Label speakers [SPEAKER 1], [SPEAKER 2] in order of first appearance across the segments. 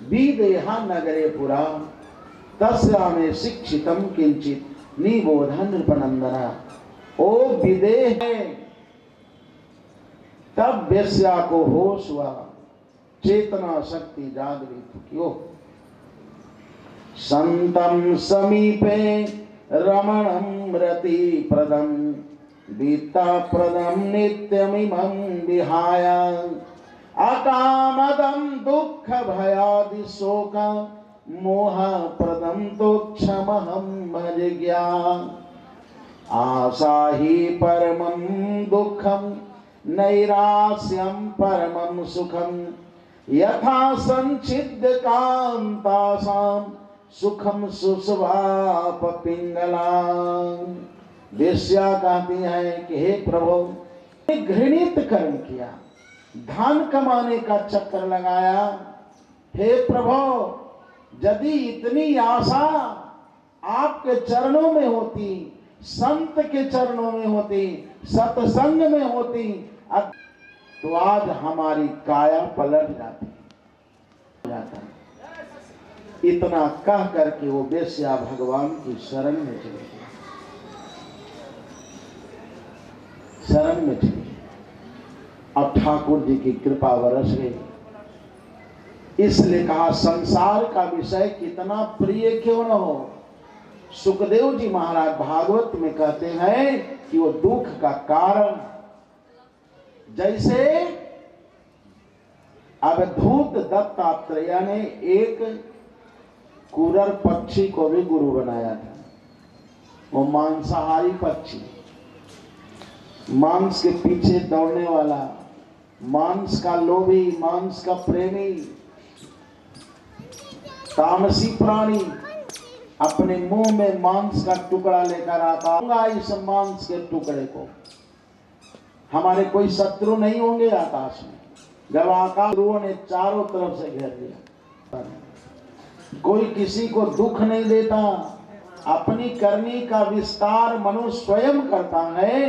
[SPEAKER 1] विदेहा नगरे पुरा तस्यामे शिक्षितम किंचित निबोधन नृपनंदना। ओ विदेह है, तब वेश्या को होश हुआ, चेतना शक्ति जागृत क्यों। संतम समीपे रमणं रति प्रदम वित्ता प्रदम नित्यमिमं विहाय अकामदं दुःख भयादि शोक मोह प्रदम तो क्षमहं भजज्ञा। आशा ही परमं दुःखं नैरास्यं परमं सुखं यथा संचिद्ध कांतासां सुखम सुस्वाप पिंगला। वेश्या कहती है कि हे प्रभु, घृणित कर्म किया, धन कमाने का चक्कर लगाया। हे प्रभु, यदि इतनी आशा आपके चरणों में होती, संत के चरणों में होती, सत्संग में होती, तो आज हमारी काया पलट जाती। इतना कह करके वो वेश्या भगवान की शरण में चली गई, शरण में चली। अब ठाकुर जी की कृपा बरस गई। इसलिए कहा संसार का विषय कितना प्रिय क्यों न हो। सुखदेव जी महाराज भागवत में कहते हैं कि वो दुख का कारण, जैसे अवधूत दत्तात्रेय ने एक कुरर पक्षी को भी गुरु बनाया था। वो मांसाहारी पक्षी, मांस के पीछे दौड़ने वाला, मांस का लोभी, मांस का प्रेमी, तामसी प्राणी अपने मुंह में मांस का टुकड़ा लेकर आता। इस मांस के टुकड़े को हमारे कोई शत्रु नहीं होंगे आकाश में। जब आकाशों ने चारों तरफ से घेर लिया, कोई किसी को दुख नहीं देता। अपनी करनी का विस्तार मनुष्य स्वयं करता है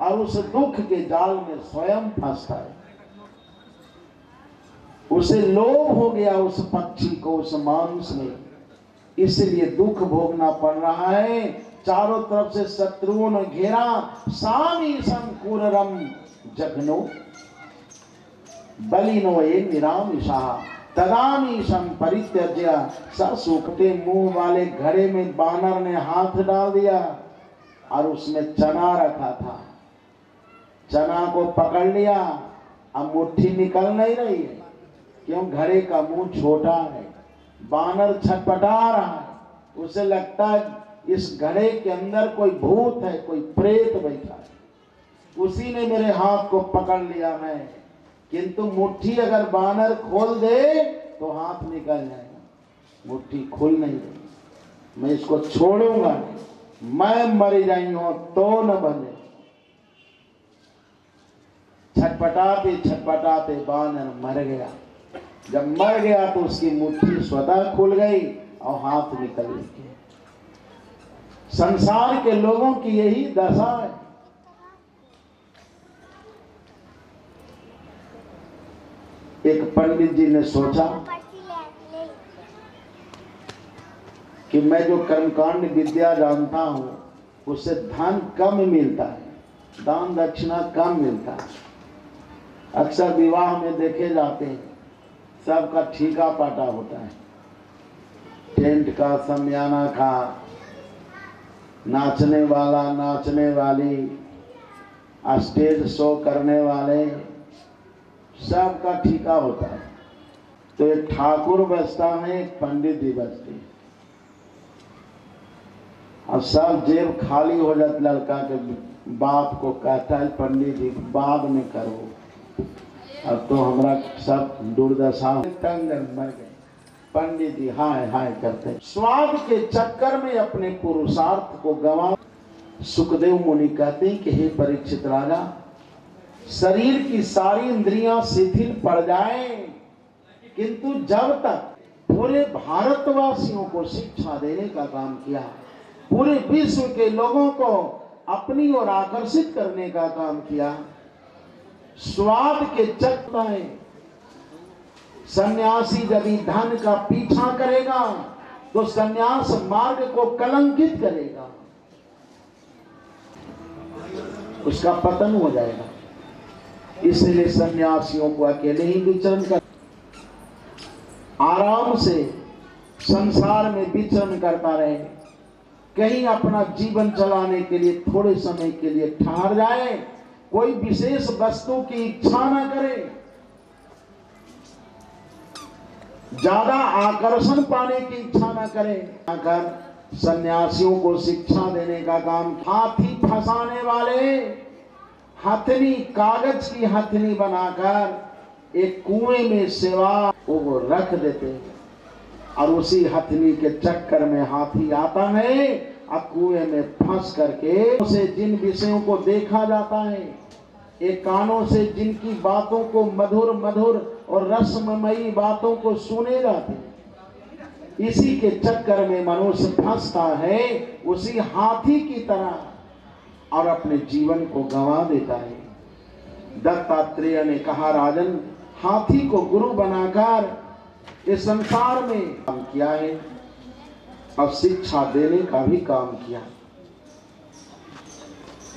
[SPEAKER 1] और उस दुख के जाल में स्वयं फंसता है। उसे लोभ हो गया उस पक्षी को, उस मांस में, इसलिए दुख भोगना पड़ रहा है। चारों तरफ से शत्रुओं ने घेरा। सामी संकुररम जघनो बलिनो ये निरामिषा तदामीशम परित्यज्य। सूखते मुंह वाले घड़े में बानर ने हाथ डाल दिया और उसमें चना रखा था। चना को पकड़ लिया, अब मुट्ठी निकल नहीं रही है, क्यों? घड़े का मुंह छोटा है। बानर छटपटा रहा है, उसे लगता है इस घड़े के अंदर कोई भूत है, कोई प्रेत बैठा है, उसी ने मेरे हाथ को पकड़ लिया है। किंतु मुट्ठी अगर बानर खोल दे तो हाथ निकल जाएगा, मुट्ठी खुल नहीं रही। मैं इसको छोड़ूंगा, मैं मर जाई हूं तो न बने। छटपटाते छटपटाते बानर मर गया। जब मर गया तो उसकी मुट्ठी स्वतः खुल गई और हाथ निकल गया। संसार के लोगों की यही दशा है। एक पंडित जी ने सोचा कि मैं जो कर्मकांड विद्या जानता हूं उससे धन कम मिलता है, दान दक्षिणा कम मिलता है। अक्सर विवाह में देखे जाते हैं, सबका ठीका पाटा होता है, टेंट का, समियाना का, नाचने वाला, नाचने वाली, स्टेज शो करने वाले, सबका ठीका होता है। तो एक ठाकुर बसता है, एक पंडित जी बसते हैं, और सब जेब खाली हो जाता। लड़का के बाप को कहता है पंडित जी बाद में करो, अब तो हमारा सब दुर्दशा तंग मर गए। पंडित जी हाय हाय करते, स्वाद के चक्कर में अपने पुरुषार्थ को गंवा। सुखदेव मुनि कहते हैं कि हे परीक्षित राजा, शरीर की सारी इंद्रियां शिथिल पड़ जाएं, किंतु जब तक पूरे भारतवासियों को शिक्षा देने का काम किया, पूरे विश्व के लोगों को अपनी ओर आकर्षित करने का काम किया, स्वाद के चक्कर में सन्यासी यदि धन का पीछा करेगा तो सन्यास मार्ग को कलंकित करेगा, उसका पतन हो जाएगा। इसलिए सन्यासियों को अकेले ही विचरण कर, आराम से संसार में विचरण करता रहे, कहीं अपना जीवन चलाने के लिए थोड़े समय के लिए ठहर जाए, कोई विशेष वस्तु की इच्छा न करे, ज्यादा आकर्षण पाने की इच्छा न करे। अगर सन्यासियों को शिक्षा देने का काम, हाथी फंसाने वाले हथनी, कागज की हथनी बनाकर एक कुएं में सेवा वो रख देते हैं और उसी हथनी के चक्कर में हाथी आता है और कुएं में फंस करके उसे जिन विषयों को देखा जाता है, एक कानों से जिनकी बातों को मधुर मधुर और रसमयी बातों को सुने जाते हैं, इसी के चक्कर में मनुष्य फंसता है उसी हाथी की तरह और अपने जीवन को गंवा देता है। दत्तात्रेय ने कहा, राजन, हाथी को गुरु बनाकर इस संसार में काम किया है और शिक्षा देने का भी काम किया।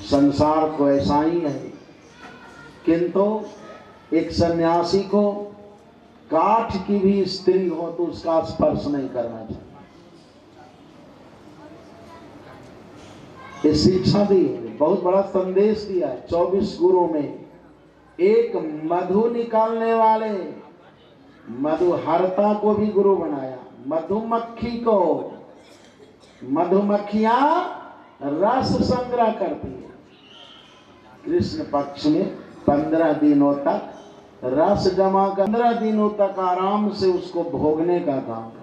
[SPEAKER 1] संसार तो ऐसा ही है, किंतु एक सन्यासी को काठ की भी स्त्री हो तो उसका स्पर्श नहीं करना चाहिए। ये शिक्षा दी है, बहुत बड़ा संदेश दिया है। 24 गुरु में एक मधु निकालने वाले मधुहरता को भी गुरु बनाया। मधुमक्खी को, मधुमक्खियां रस संग्रह करती है, कृष्ण पक्ष में 15 दिनों तक रस जमा कर 15 दिनों तक आराम से उसको भोगने का काम है।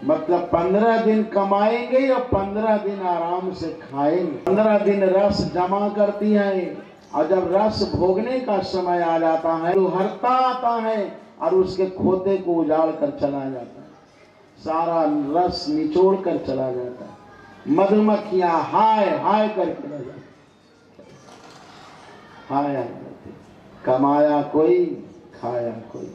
[SPEAKER 1] मतलब 15 दिन कमाएंगे और 15 दिन आराम से खाएंगे। 15 दिन रस जमा करती है और जब रस भोगने का समय आ जाता है तो हरता आता है और उसके खोते को उजाड़ कर चला जाता है, सारा रस निचोड़ कर चला जाता है। मधुमक्खियां हाय हाय करके रह जाती, हाय हाय करती, कमाया कोई खाया कोई।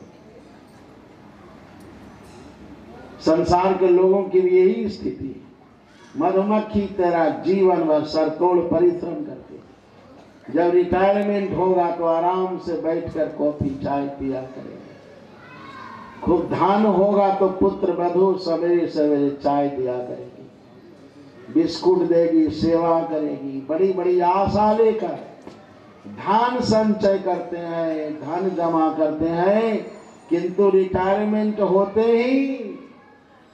[SPEAKER 1] संसार के लोगों की भी यही स्थिति है। मधुमक्खी तेरा जीवन भर सरतोड़ परिश्रम करती है, जब रिटायरमेंट होगा तो आराम से बैठकर कॉफी चाय पिया करेगा। खूब धन होगा तो पुत्र वधू सवेरे सवेरे चाय दिया करेगी, बिस्कुट देगी, सेवा करेगी, बड़ी बड़ी आशा लेकर धन संचय करते हैं, धन जमा करते हैं, किंतु रिटायरमेंट होते ही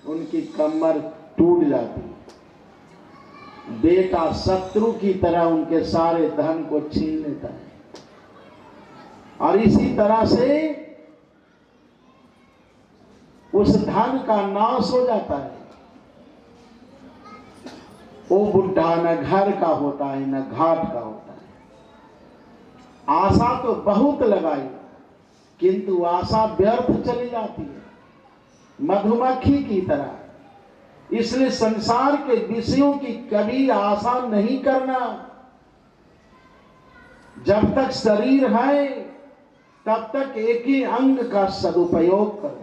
[SPEAKER 1] उनकी कमर टूट जाती है। बेटा शत्रु की तरह उनके सारे धन को छीन लेता है और इसी तरह से उस धन का नाश हो जाता है। वो बुढ़ा न घर का होता है न घाट का होता है। आशा तो बहुत लगाई किंतु आशा व्यर्थ चली जाती है, मधुमक्खी की तरह। इसलिए संसार के विषयों की कभी आशा नहीं करना। जब तक शरीर है तब तक एक ही अंग का सदुपयोग करो।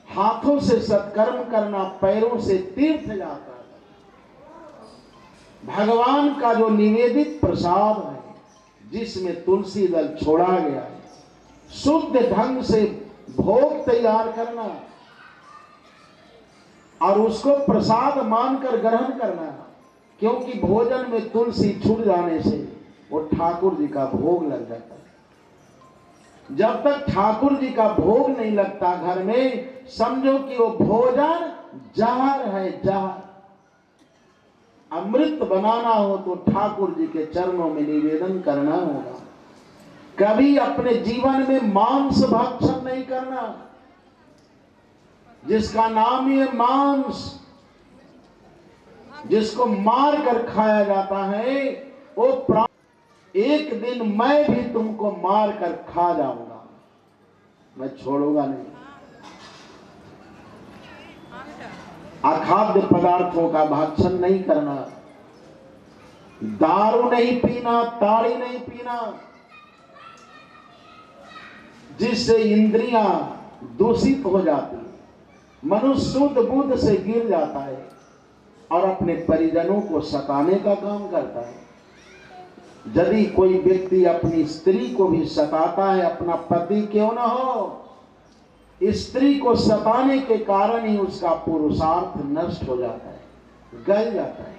[SPEAKER 1] हाथों से सत्कर्म करना, पैरों से तीर्थ जाता है। भगवान का जो निवेदित प्रसाद है, जिसमें तुलसी दल छोड़ा गया है, शुद्ध ढंग से भोग तैयार करना और उसको प्रसाद मानकर ग्रहण करना, क्योंकि भोजन में तुलसी छूट जाने से वो ठाकुर जी का भोग लग जाता है। जब तक ठाकुर जी का भोग नहीं लगता घर में, समझो कि वो भोजन जहर है, जहर। अमृत बनाना हो तो ठाकुर जी के चरणों में निवेदन करना होगा। कभी अपने जीवन में मांस भक्षण नहीं करना, जिसका नाम ही है मांस, जिसको मार कर खाया जाता है, वो प्राण। एक दिन मैं भी तुमको मार कर खा जाऊंगा, मैं छोड़ूंगा नहीं। अखाद्य पदार्थों का भक्षण नहीं करना, दारू नहीं पीना, ताड़ी नहीं पीना, जिससे इंद्रियां दूषित हो जाती है, मनुष्य शुद्ध बुद्ध से गिर जाता है और अपने परिजनों को सताने का काम करता है। यदि कोई व्यक्ति अपनी स्त्री को भी सताता है, अपना पति क्यों न हो, स्त्री को सताने के कारण ही उसका पुरुषार्थ नष्ट हो जाता है, गल जाता है।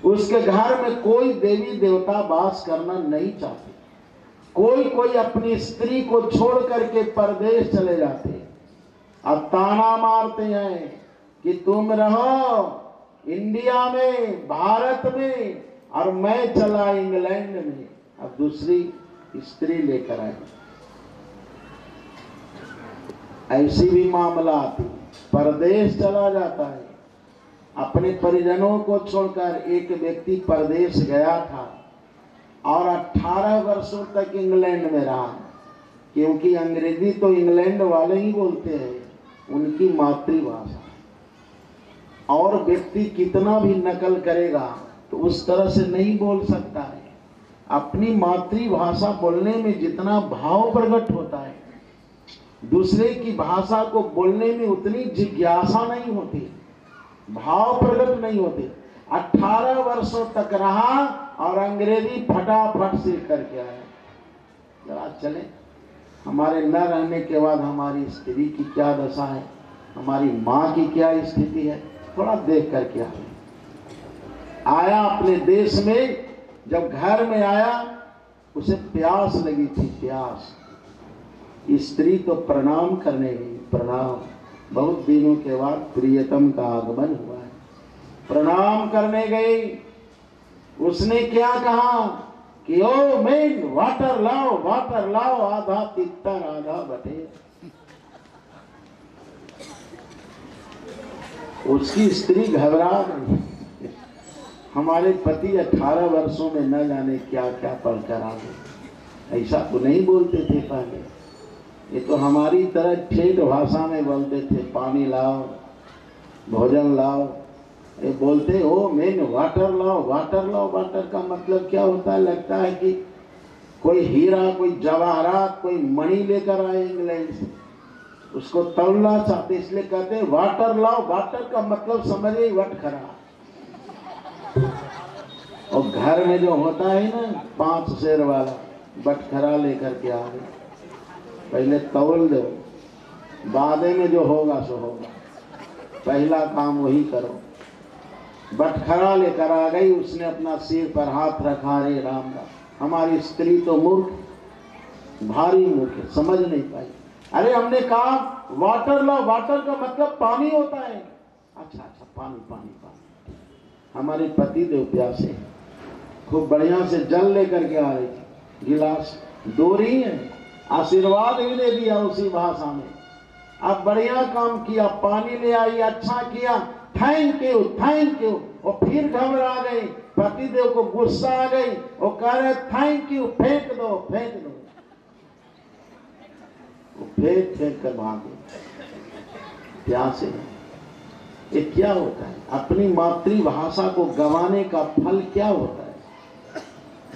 [SPEAKER 1] उसके घर में कोई देवी देवता वास करना नहीं चाहते। कोई अपनी स्त्री को छोड़ करके परदेश चले जाते हैं। अब ताना मारते हैं कि तुम रहो इंडिया में, भारत में, और मैं चला इंग्लैंड में। अब दूसरी स्त्री लेकर आए। ऐसी भी मामला आती, परदेश चला जाता है। अपने परिजनों को छोड़कर एक व्यक्ति परदेश गया था और 18 वर्षों तक इंग्लैंड में रहा, क्योंकि अंग्रेजी तो इंग्लैंड वाले ही बोलते हैं, उनकी मातृभाषा। और व्यक्ति कितना भी नकल करेगा तो उस तरह से नहीं बोल सकता है। अपनी मातृभाषा बोलने में जितना भाव प्रकट होता है, दूसरे की भाषा को बोलने में उतनी जिज्ञासा नहीं होती, भाव प्रकट नहीं होते। 18 वर्षों तक रहा और अंग्रेजी फटाफट से करके आया। जरा चले, हमारे न रहने के बाद हमारी स्त्री की क्या दशा है, हमारी माँ की क्या स्थिति है, थोड़ा देख करके आया। अपने देश में जब घर में आया, उसे प्यास लगी थी, प्यास। स्त्री तो प्रणाम करने गई, प्रणाम। बहुत दिनों के बाद प्रियतम का आगमन हुआ है, प्रणाम करने गई। उसने क्या कहा कि ओ मेन वाटर लाओ, वाटर लाओ, आधा तितर आधा बटे। उसकी स्त्री घबरा गई। हमारे पति 18 वर्षों में न जाने क्या क्या पढ़कर आ गए। ऐसा तो नहीं बोलते थे पहले, ये तो हमारी तरह ठेठ भाषा में बोलते थे, पानी लाओ, भोजन लाओ। ये बोलते हो मेन वाटर लाओ, वाटर लाओ। वाटर का मतलब क्या होता है? लगता है कि कोई हीरा, कोई जवाहरात, कोई मणि लेकर आए इंग्लैंड से, उसको तौलना चाहते, इसलिए कहते हैं वाटर लाओ। वाटर का मतलब समझे वटखरा। और घर में जो होता है ना 5 शेर वाला, बटखरा लेकर के आ गए। पहले तौल दो, बाद में जो होगा सो होगा, पहला काम वही करो। बटखरा लेकर आ गई, उसने अपना सिर पर हाथ रखा। रे राम राम। हमारी स्त्री तो मूर्ख, भारी मूर्ख है, समझ नहीं पाई। अरे हमने कहा वाटर लो, वाटर का मतलब पानी होता है। अच्छा अच्छा, पानी पानी पानी। हमारे पति देव प्यासे, खूब बढ़िया से जल लेकर के आ रही थी, गिलास डोरी है, आशीर्वाद भी दे दिया उसी भाषा में। अब बढ़िया काम किया, पानी ले आई, अच्छा किया, थैंक यू थैंक यू। और फिर घबरा गई, पतिदेव को गुस्सा आ गई, वो कह रहे थैंक यू, फेंक दो फेंक दो। वो फेंक फेंक कर भागे। प्यासे ये क्या होता है? अपनी मातृभाषा को गंवाने का फल क्या होता है?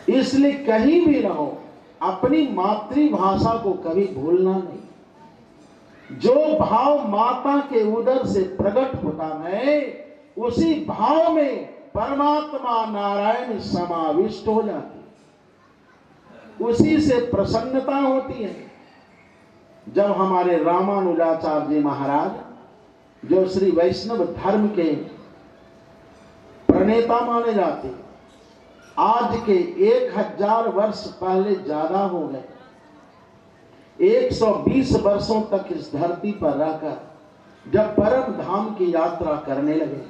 [SPEAKER 1] इसलिए कहीं भी रहो, अपनी मातृभाषा को कभी भूलना नहीं। जो भाव माता के उदर से प्रकट होता है, उसी भाव में परमात्मा नारायण समाविष्ट हो जाती है, उसी से प्रसन्नता होती है। जब हमारे रामानुजाचार्य जी महाराज, जो श्री वैष्णव धर्म के प्रणेता माने जाते, आज के 1000 वर्ष पहले ज्यादा हो गए, 120 वर्षों तक इस धरती पर रहकर जब परम धाम की यात्रा करने लगे,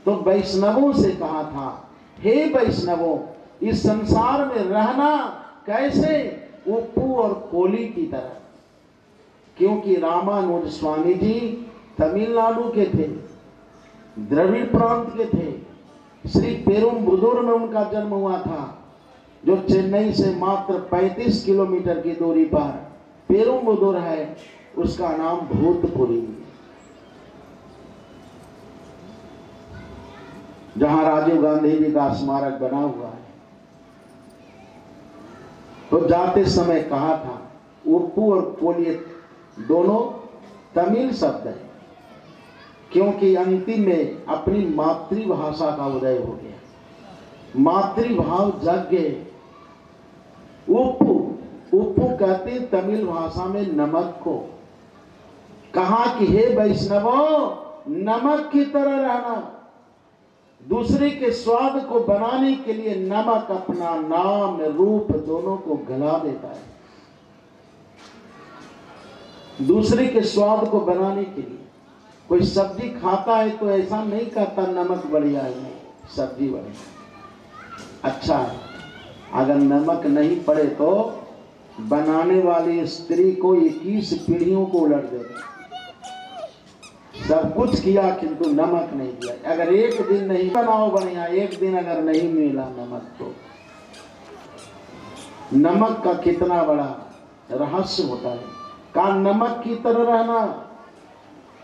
[SPEAKER 1] तो वैष्णवों से कहा था, हे वैष्णवों, इस संसार में रहना कैसे? उप्पू और कोली की तरह। क्योंकि रामानुज स्वामी जी तमिलनाडु के थे, द्रविड़ प्रांत के थे। श्री पेरुम्बुदूर में उनका जन्म हुआ था, जो चेन्नई से मात्र 35 किलोमीटर की दूरी पर पेरुम्बुदूर है, उसका नाम भूतपुरी, जहां राजीव गांधी जी का स्मारक बना हुआ है। तो जाते समय कहा था, उप्पू और कोली दोनों तमिल शब्द है, क्योंकि अंतिम में अपनी मातृभाषा का उदय हो गया, मातृभाव जग गए। उप्पू, उप्पू कहते तमिल भाषा में नमक को। कहा कि हे वैष्णवो, नमक की तरह रहना। दूसरे के स्वाद को बनाने के लिए नमक अपना नाम रूप दोनों को गला देता है। दूसरे के स्वाद को बनाने के लिए कोई सब्जी खाता है तो ऐसा नहीं कहता नमक बढ़िया है, नहीं, सब्जी बढ़िया अच्छा है। अगर नमक नहीं पड़े तो बनाने वाली स्त्री को 21 पीढ़ियों को उलट देगा। सब कुछ किया किंतु नमक नहीं दिया। अगर एक दिन नहीं बनाओ बढ़िया, एक दिन अगर नहीं मिला नमक, तो नमक का कितना बड़ा रहस्य होता है। का नमक की तरह रहना,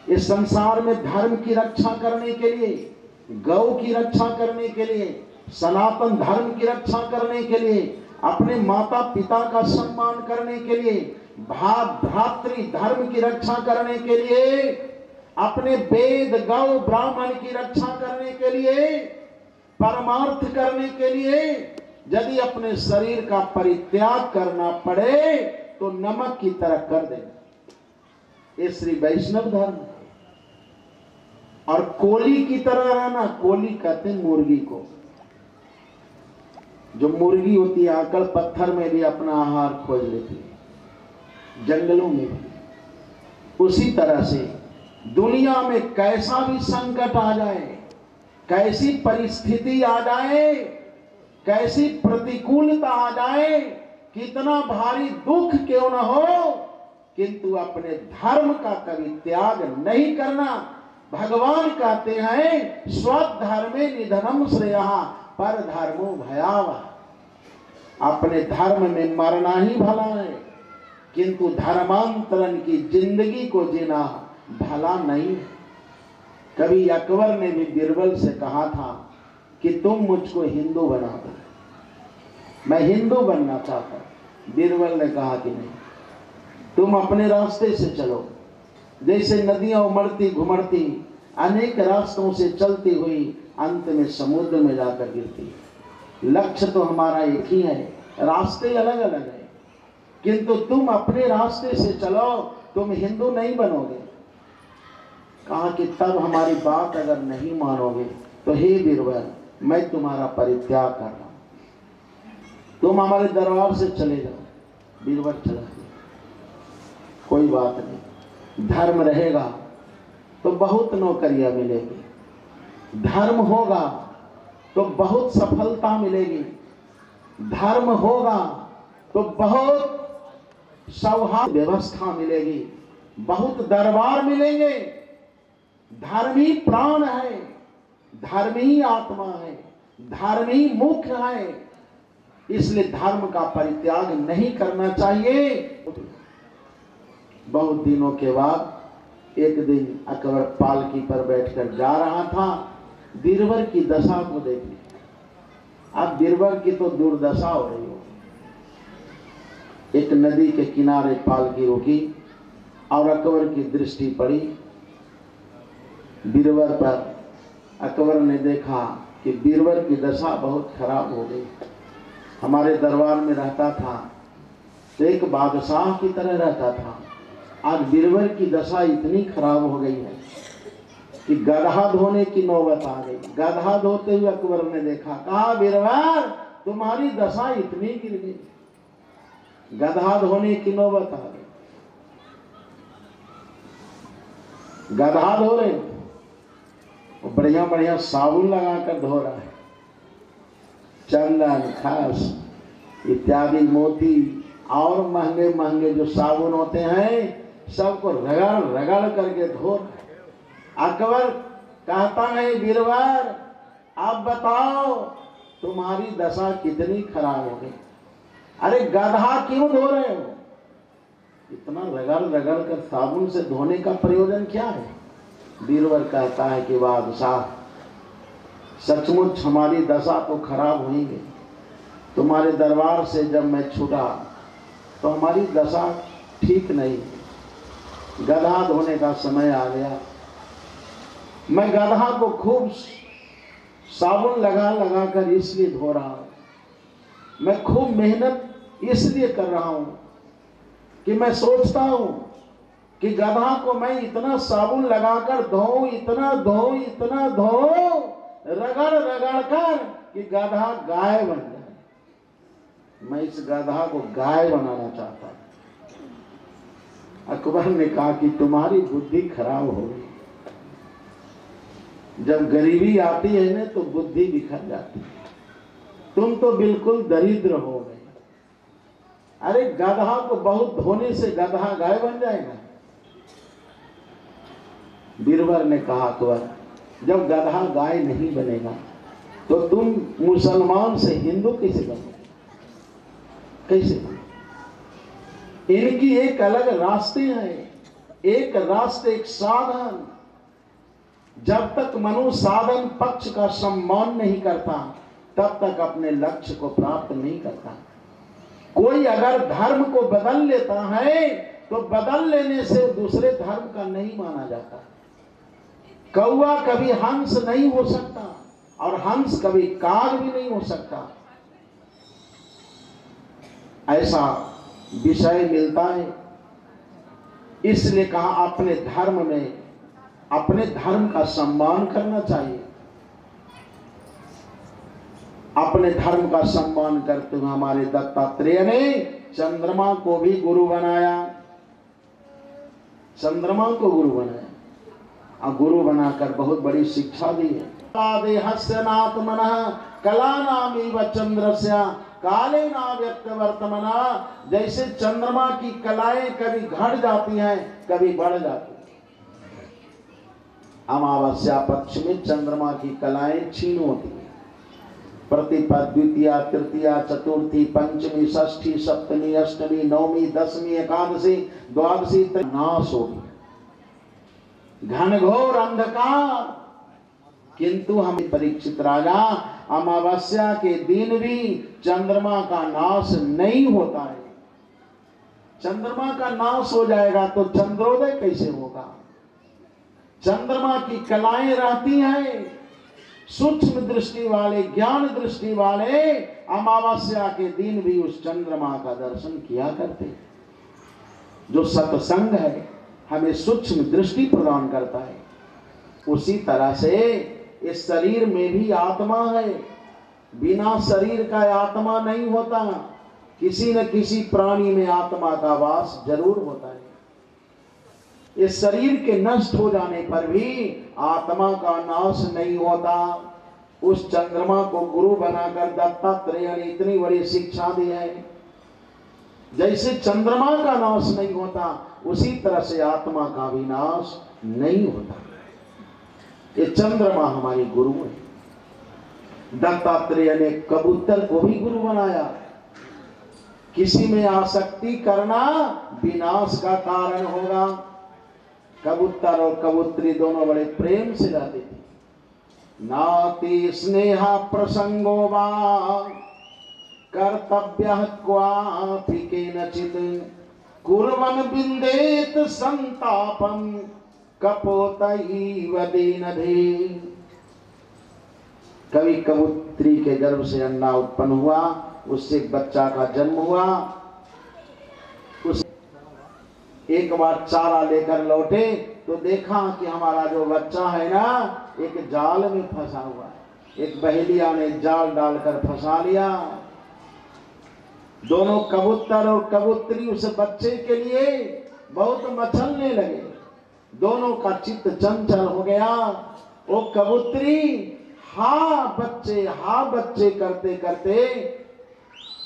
[SPEAKER 1] इस संसार में धर्म की रक्षा करने के लिए, गौ की रक्षा करने के लिए, सनातन धर्म की रक्षा करने के लिए, अपने माता पिता का सम्मान करने के लिए, भ्रातृ धर्म की रक्षा करने के लिए, अपने वेद गौ ब्राह्मण की रक्षा करने के लिए, परमार्थ करने के लिए यदि अपने शरीर का परित्याग करना पड़े तो नमक की तरह कर देना। ये श्री वैष्णव धर्म। और कोली की तरह रहना, कोली कहते हैं मुर्गी को। जो मुर्गी होती है आकड़ पत्थर में भी अपना आहार खोज लेती है, जंगलों में भी। उसी तरह से दुनिया में कैसा भी संकट आ जाए, कैसी परिस्थिति आ जाए, कैसी प्रतिकूलता आ जाए, कितना भारी दुख क्यों न हो, किंतु अपने धर्म का कभी त्याग नहीं करना। भगवान कहते हैं स्वधर्मे निधनम श्रेयः पर धर्मो भयावह। अपने धर्म में मरना ही भला है, किंतु धर्मांतरण की जिंदगी को जीना भला नहीं। कभी अकबर ने भी बीरबल से कहा था कि तुम मुझको हिंदू बना दो, मैं हिंदू बनना चाहता। बीरबल ने कहा कि नहीं, तुम अपने रास्ते से चलो। जैसे नदियां उमड़ती घुमड़ती अनेक रास्तों से चलती हुई अंत में समुद्र में जाकर गिरती है। लक्ष्य तो हमारा एक ही है, रास्ते अलग अलग है, किंतु तुम अपने रास्ते से चलो, तुम हिंदू नहीं बनोगे। कहा कि तब हमारी बात अगर नहीं मानोगे तो हे बीरबल, मैं तुम्हारा परित्याग कर रहा हूं, तुम हमारे दरबार से चले जाओ। बीरबल चला गया। कोई बात नहीं, धर्म रहेगा तो बहुत नौकरियां मिलेगी, धर्म होगा तो बहुत सफलता मिलेगी, धर्म होगा तो बहुत सौहार्द व्यवस्था मिलेगी, बहुत दरबार मिलेंगे। धर्म ही प्राण है, धर्म ही आत्मा है, धर्म ही मुख्य है। इसलिए धर्म का परित्याग नहीं करना चाहिए। बहुत दिनों के बाद एक दिन अकबर पालकी पर बैठकर जा रहा था, बीरबल की दशा को देखने। अब बीरबल की तो दुर्दशा हो रही हो। एक नदी के किनारे पालकी रुकी और अकबर की दृष्टि पड़ी बीरबल पर। अकबर ने देखा कि बीरबल की दशा बहुत खराब हो गई। हमारे दरबार में रहता था तो एक बादशाह की तरह रहता था, आज बीरबल की दशा इतनी खराब हो गई है कि गधा धोने की नौबत आ गई। गधा धोते हुए अकबर ने देखा, कहा बीरबल तुम्हारी दशा इतनी गिर गई, गधा धोने की नौबत आ गई। गधा धो रहे, बढ़िया बढ़िया साबुन लगाकर धो रहा है, चंदन खास इत्यादि मोती और महंगे महंगे जो साबुन होते हैं सबको रगड़ रगड़ करके धो रहा है। अकबर कहता है बीरबल आप बताओ तुम्हारी दशा कितनी खराब हो गई। अरे गधा क्यों धो रहे हो? इतना रगड़ रगड़ कर साबुन से धोने का प्रयोजन क्या है? बीरबल कहता है कि बादशाह सचमुच हमारी दशा तो खराब हुई। तुम्हारे दरबार से जब मैं छूटा तो हमारी दशा ठीक नहीं, गधा धोने का समय आ गया। मैं गधा को खूब साबुन लगा लगा कर इसलिए धो रहा हूं, मैं खूब मेहनत इसलिए कर रहा हूं कि मैं सोचता हूं कि गधा को मैं इतना साबुन लगाकर धोऊं, इतना धोऊं, इतना धोऊं, रगड़ रगड़ कर कि गधा गाय बन जाए। मैं इस गधा को गाय बनाना चाहता हूं। अकबर ने कहा कि तुम्हारी बुद्धि खराब हो गई, जब गरीबी आती है ना तो बुद्धि बिखर जाती है, तुम तो बिल्कुल दरिद्र हो गए। अरे गधा को बहुत धोने से गधा गाय बन जाएगा? बीरबल ने कहा अकबर, जब गधा गाय नहीं बनेगा तो तुम मुसलमान से हिंदू कैसे बनोगे? कैसे? इनकी एक अलग रास्ते हैं, एक रास्ते, एक साधन। जब तक मनुष्य साधन पक्ष का सम्मान नहीं करता तब तक अपने लक्ष्य को प्राप्त नहीं करता। कोई अगर धर्म को बदल लेता है तो बदल लेने से दूसरे धर्म का नहीं माना जाता। कौवा कभी हंस नहीं हो सकता और हंस कभी काग भी नहीं हो सकता। ऐसा विषय मिलता है। इसलिए कहा अपने धर्म में अपने धर्म का सम्मान करना चाहिए। अपने धर्म का सम्मान करते हुए हमारे दत्तात्रेय ने चंद्रमा को भी गुरु बनाया, चंद्रमा को गुरु बनाया और गुरु बनाकर बहुत बड़ी शिक्षा दी है। देहस्य नात्मनः कला नामीव चंद्रस्य काले ना व्यक्त वर्तमना। जैसे चंद्रमा की कलाएं कभी घट जाती हैं, कभी बढ़ जाती हैं। अमावस्या पक्ष में चंद्रमा की कलाएं क्षीण होती हैं। प्रतिपद, द्वितीया, तृतीया, चतुर्थी, पंचमी, षष्ठी, सप्तमी, अष्टमी, नवमी, दसवीं, एकादशी, द्वादशी नाश होगी, घनघोर अंधकार। किंतु हमें परीक्षित राजा, अमावस्या के दिन भी चंद्रमा का नाश नहीं होता है। चंद्रमा का नाश हो जाएगा तो चंद्रोदय कैसे होगा? चंद्रमा की कलाएं रहती हैं। सूक्ष्म दृष्टि वाले, ज्ञान दृष्टि वाले अमावस्या के दिन भी उस चंद्रमा का दर्शन किया करते हैं। जो सत्संग है हमें सूक्ष्म दृष्टि प्रदान करता है। उसी तरह से इस शरीर में भी आत्मा है। बिना शरीर का आत्मा नहीं होता। किसी न किसी प्राणी में आत्मा का वास जरूर होता है। इस शरीर के नष्ट हो जाने पर भी आत्मा का नाश नहीं होता। उस चंद्रमा को गुरु बनाकर दत्तात्रेय ने इतनी बड़ी शिक्षा दी है। जैसे चंद्रमा का नाश नहीं होता उसी तरह से आत्मा का भी नाश नहीं होता। ये चंद्रमा हमारी गुरु है। दत्तात्रेय ने कबूतर को भी गुरु बनाया। किसी में आसक्ति करना विनाश का कारण होगा। कबूतर और कबूतरी दोनों बड़े प्रेम से रहते थे। नाति स्नेहा प्रसंगो वा कर्तव्य क्वापि केनचित् कुर्वन् बिंदेत संतापम कपोतैव दीनधे। कभी कबूतरी के गर्भ से अंडा उत्पन्न हुआ, उससे एक बच्चा का जन्म हुआ। उस एक बार चारा लेकर लौटे तो देखा कि हमारा जो बच्चा है ना एक जाल में फंसा हुआ है। एक बहेलिया ने जाल डालकर फंसा लिया। दोनों कबूतर और कबूतरी उस बच्चे के लिए बहुत मचलने लगे। दोनों का चित्त चंचल हो गया। वो कबूतरी हाँ बच्चे करते करते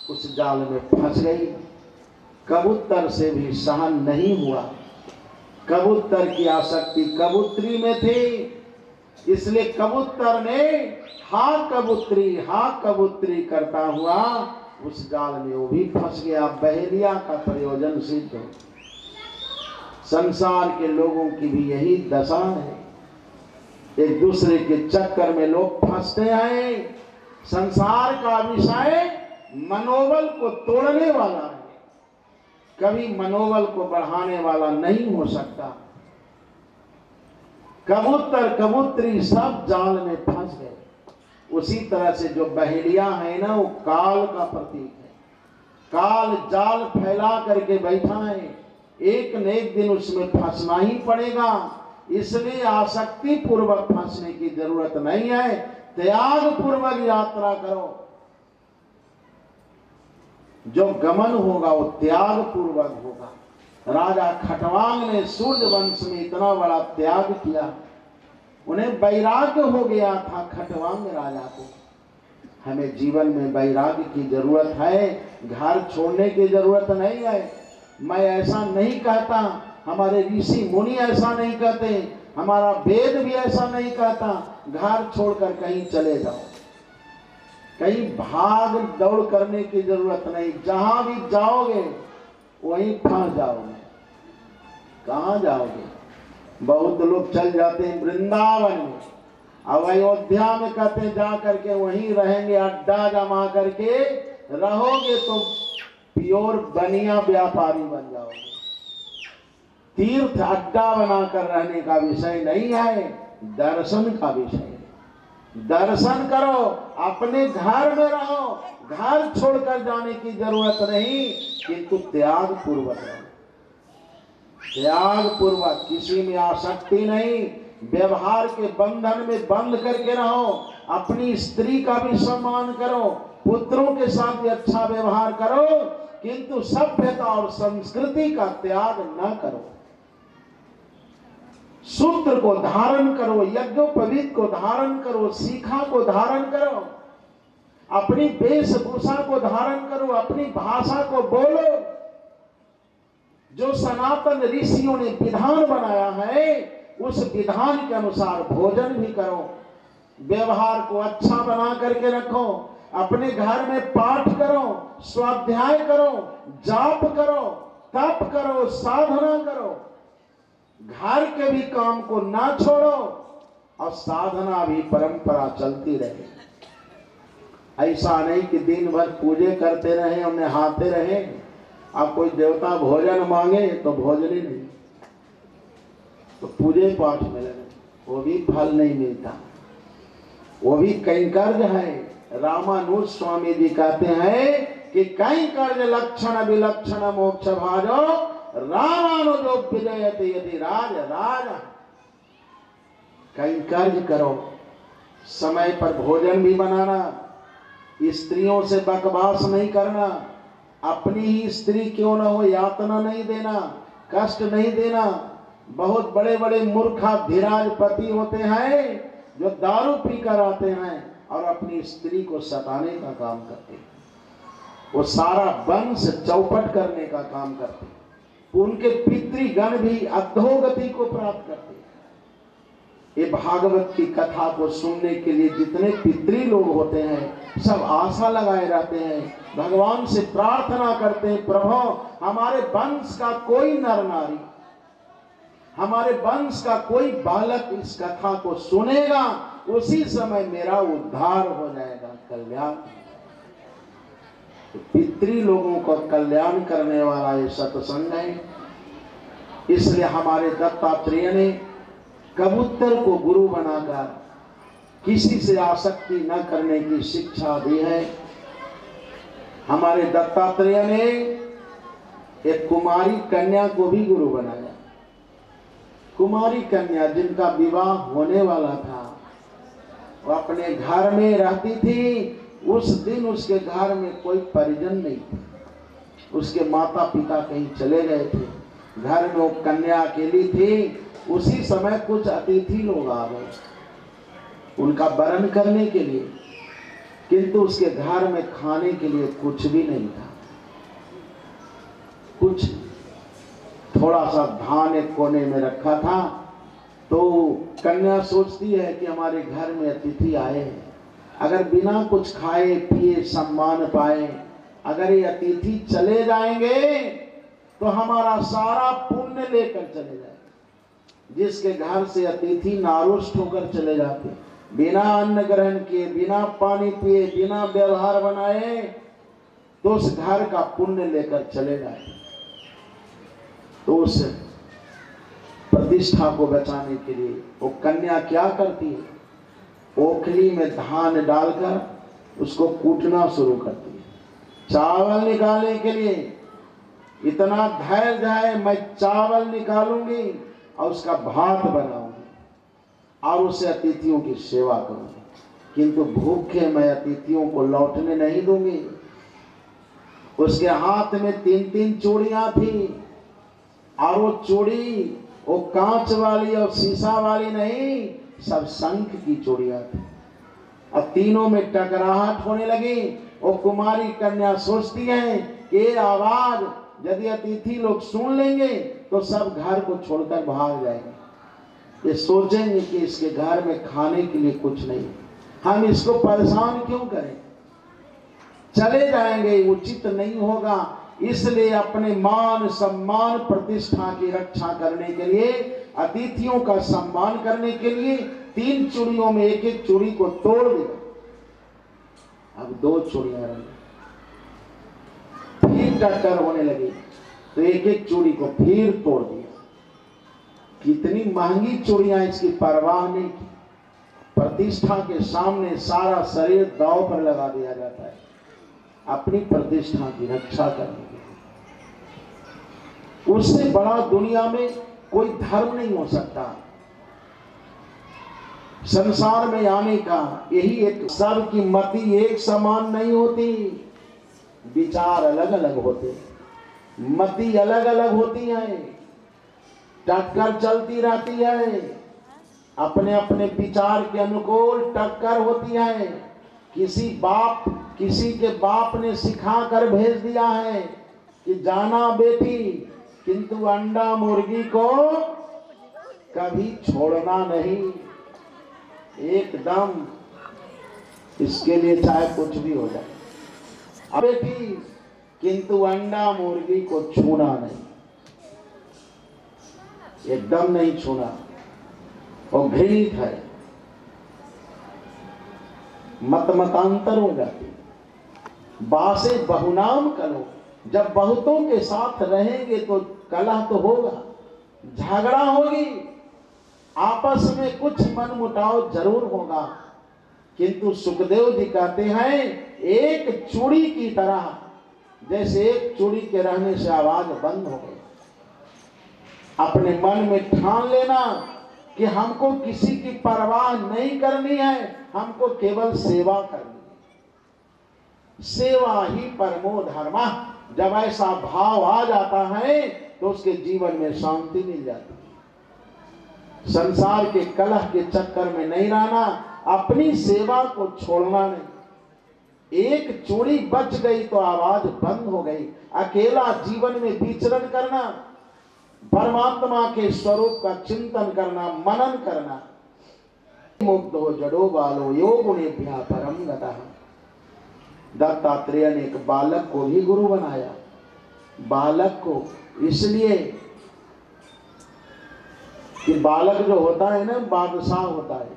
[SPEAKER 1] उस जाल में फंस गई। कबूतर से भी सहन नहीं हुआ। कबूतर की आसक्ति कबूतरी में थी, इसलिए कबूतर ने हाँ कबूतरी करता हुआ उस जाल में वो भी फंस गया। बहेलिया का प्रयोजन सिद्ध हो। संसार के लोगों की भी यही दशा है। एक दूसरे के चक्कर में लोग फंसते हैं। संसार का विषय मनोबल को तोड़ने वाला है। कभी मनोबल को बढ़ाने वाला नहीं हो सकता। कबूतर कबूतरी सब जाल में फंस गए। उसी तरह से जो बहेलिया है ना, वो काल का प्रतीक है। काल जाल फैला करके बैठा है, एक न एक दिन उसमें फंसना ही पड़ेगा। इसलिए आसक्ति पूर्वक फंसने की जरूरत नहीं है, त्याग पूर्वक यात्रा करो। जो गमन होगा वो त्याग पूर्वक होगा। राजा खटवांग ने सूर्य वंश में इतना बड़ा त्याग किया, उन्हें वैराग्य हो गया था खटवांग राजा को। हमें जीवन में वैराग्य की जरूरत है, घर छोड़ने की जरूरत नहीं है। मैं ऐसा नहीं कहता, हमारे ऋषि मुनि ऐसा नहीं कहते, हमारा वेद भी ऐसा नहीं कहता घर छोड़कर कहीं चले जाओ। कहीं भाग दौड़ करने की जरूरत नहीं। जहां भी जाओगे वहीं फंस जाओगे। कहां जाओगे? बहुत लोग चल जाते हैं वृंदावन में, अब अयोध्या में कहते जा करके वहीं रहेंगे, अड्डा जमा करके रहोगे तो प्योर बनिया व्यापारी बन जाओगे। तीर्थ अड्डा बनाकर रहने का विषय नहीं है, दर्शन का विषय है। दर्शन करो, अपने घर में रहो, घर छोड़कर जाने की जरूरत नहीं, किंतु त्याग पूर्वक रहो। त्याग पूर्वक, किसी में आसक्ति नहीं, व्यवहार के बंधन में बंद करके रहो। अपनी स्त्री का भी सम्मान करो, पुत्रों के साथ भी अच्छा व्यवहार करो, किंतु सभ्यता और संस्कृति का त्याग न करो। सूत्र को धारण करो, यज्ञोपवीत को धारण करो, शिखा को धारण करो, अपनी वेशभूषा को धारण करो, अपनी भाषा को बोलो। जो सनातन ऋषियों ने विधान बनाया है उस विधान के अनुसार भोजन भी करो। व्यवहार को अच्छा बना करके रखो। अपने घर में पाठ करो, स्वाध्याय करो, जाप करो, तप करो, साधना करो। घर के भी काम को ना छोड़ो और साधना भी परंपरा चलती रहे। ऐसा नहीं कि दिन भर पूजे करते रहे और नहाते रहे, अब कोई देवता भोजन मांगे तो भोजन ही नहीं, तो पूजे पाठ में लगे, वो भी फल नहीं मिलता, वो भी कैंकर्य है। रामानुज स्वामी जी कहते हैं कि कैंकर्य लक्षण विलक्षण मोक्ष भाजो रामानुजो विजयते यदि राज राज। कैंकर्य करो, समय पर भोजन भी बनाना, स्त्रियों से बकवास नहीं करना, अपनी ही स्त्री क्यों न हो यातना नहीं देना, कष्ट नहीं देना। बहुत बड़े बड़े मूर्खा धीराज पति होते हैं जो दारू पीकर आते हैं और अपनी स्त्री को सताने का काम करते हैं, वो सारा वंश चौपट करने का काम करते हैं। उनके पितृगण भी अधोगति को प्राप्त करते हैं। ये भागवत की कथा को सुनने के लिए जितने पितृ लोग होते हैं सब आशा लगाए रहते हैं, भगवान से प्रार्थना करते हैं, प्रभु हमारे वंश का कोई नर नारी, हमारे वंश का कोई बालक इस कथा को सुनेगा, उसी समय मेरा उद्धार हो जाएगा, कल्याण। तो पितृ लोगों को कल्याण करने वाला ये सत्संग है। इसलिए हमारे दत्तात्रेय ने कबूतर को गुरु बनाकर किसी से आसक्ति न करने की शिक्षा दी है। हमारे दत्तात्रेय ने एक कुमारी कन्या को भी गुरु बनाया। कुमारी कन्या जिनका विवाह होने वाला था, वो अपने घर में रहती थी। उस दिन उसके घर में कोई परिजन नहीं थे, उसके माता पिता कहीं चले गए थे, घर में वो कन्या अकेली थी। उसी समय कुछ अतिथि लोग आ गए उनका वरण करने के लिए, किंतु उसके घर में खाने के लिए कुछ भी नहीं था। कुछ थोड़ा सा धान एक कोने में रखा था। तो कन्या सोचती है कि हमारे घर में अतिथि आए हैं, अगर बिना कुछ खाए पिए सम्मान पाए, अगर ये अतिथि चले जाएंगे तो हमारा सारा पुण्य लेकर चले जाएंगे। जिसके घर से अतिथि नारुष्ट होकर चले जाते, बिना अन्न ग्रहण किए, बिना पानी पिए, बिना व्यवहार बनाए, तो उस घर का पुण्य लेकर चले जाए। तो उस प्रतिष्ठा को बचाने के लिए वो कन्या क्या करती है, ओखली में धान डालकर उसको कूटना शुरू करती है। चावल निकालने के लिए इतना धैर्य है, मैं चावल निकालूंगी और उसका भात बनाऊंगी और उससे अतिथियों की सेवा करूंगी, किंतु भूखे मैं अतिथियों को लौटने नहीं दूंगी। उसके हाथ में 3-3 चूड़ियां थी और वो चूड़ी वो कांच वाली और शीशा वाली नहीं, सब शंख की चूड़ियां थी। अब तीनों में टकराहट होने लगी। वो कुमारी कन्या सोचती है कि ये आवाज यदि अतिथि लोग सुन लेंगे तो सब घर को छोड़कर भाग जाएंगे। ये सोचेंगे कि इसके घर में खाने के लिए कुछ नहीं, हम इसको परेशान क्यों करें, चले जाएंगे, उचित नहीं होगा। इसलिए अपने मान सम्मान प्रतिष्ठा की रक्षा करने के लिए, अतिथियों का सम्मान करने के लिए 3 चूड़ियों में एक चूड़ी को तोड़ दिया। अब 2 चूड़ियां रह गई, फिर टक्कर होने लगी तो एक चूड़ी को फिर तोड़ दिया। कितनी महंगी चूड़ियां, इसकी परवाह नहीं की। प्रतिष्ठा के सामने सारा शरीर दांव पर लगा दिया जाता है अपनी प्रतिष्ठा की रक्षा करने के लिए। उससे बड़ा दुनिया में कोई धर्म नहीं हो सकता। संसार में आने का यही एक, सबकी मति एक समान नहीं होती, विचार अलग अलग होते, मति अलग अलग होती है, टक्कर चलती रहती है, अपने अपने विचार के अनुकूल टक्कर होती है। किसी के बाप ने सिखा कर भेज दिया है कि जाना बेटी, किंतु अंडा मुर्गी को कभी छोड़ना नहीं, एकदम इसके लिए चाहे कुछ भी हो जाए। अब बेटी, किंतु अंडा मुर्गी को छूना नहीं, एकदम नहीं छूना, और घृणित है, मतांतर हो जाती। बासे बहुनाम कलो, जब बहुतों के साथ रहेंगे तो कलह तो होगा, झगड़ा होगी, आपस में कुछ मनमुटाव जरूर होगा, किंतु सुखदेव जी कहते हैं एक चूड़ी की तरह, जैसे एक चूड़ी के रहने से आवाज बंद हो गई। अपने मन में ठान लेना कि हमको किसी की परवाह नहीं करनी है, हमको केवल सेवा करनी है। सेवा ही परमो धर्म। जब ऐसा भाव आ जाता है तो उसके जीवन में शांति मिल जाती है। संसार के कलह के चक्कर में नहीं रहना, अपनी सेवा को छोड़ना नहीं। एक चूड़ी बच गई तो आवाज बंद हो गई। अकेला जीवन में विचरण करना, परमात्मा के स्वरूप का चिंतन करना, मनन करना। मुक्तो जड़ो बालो योगुणेभ्यः परम गतः। दत्तात्रेय ने एक बालक को भी गुरु बनाया। बालक को इसलिए कि बालक जो होता है ना, बादशाह होता है।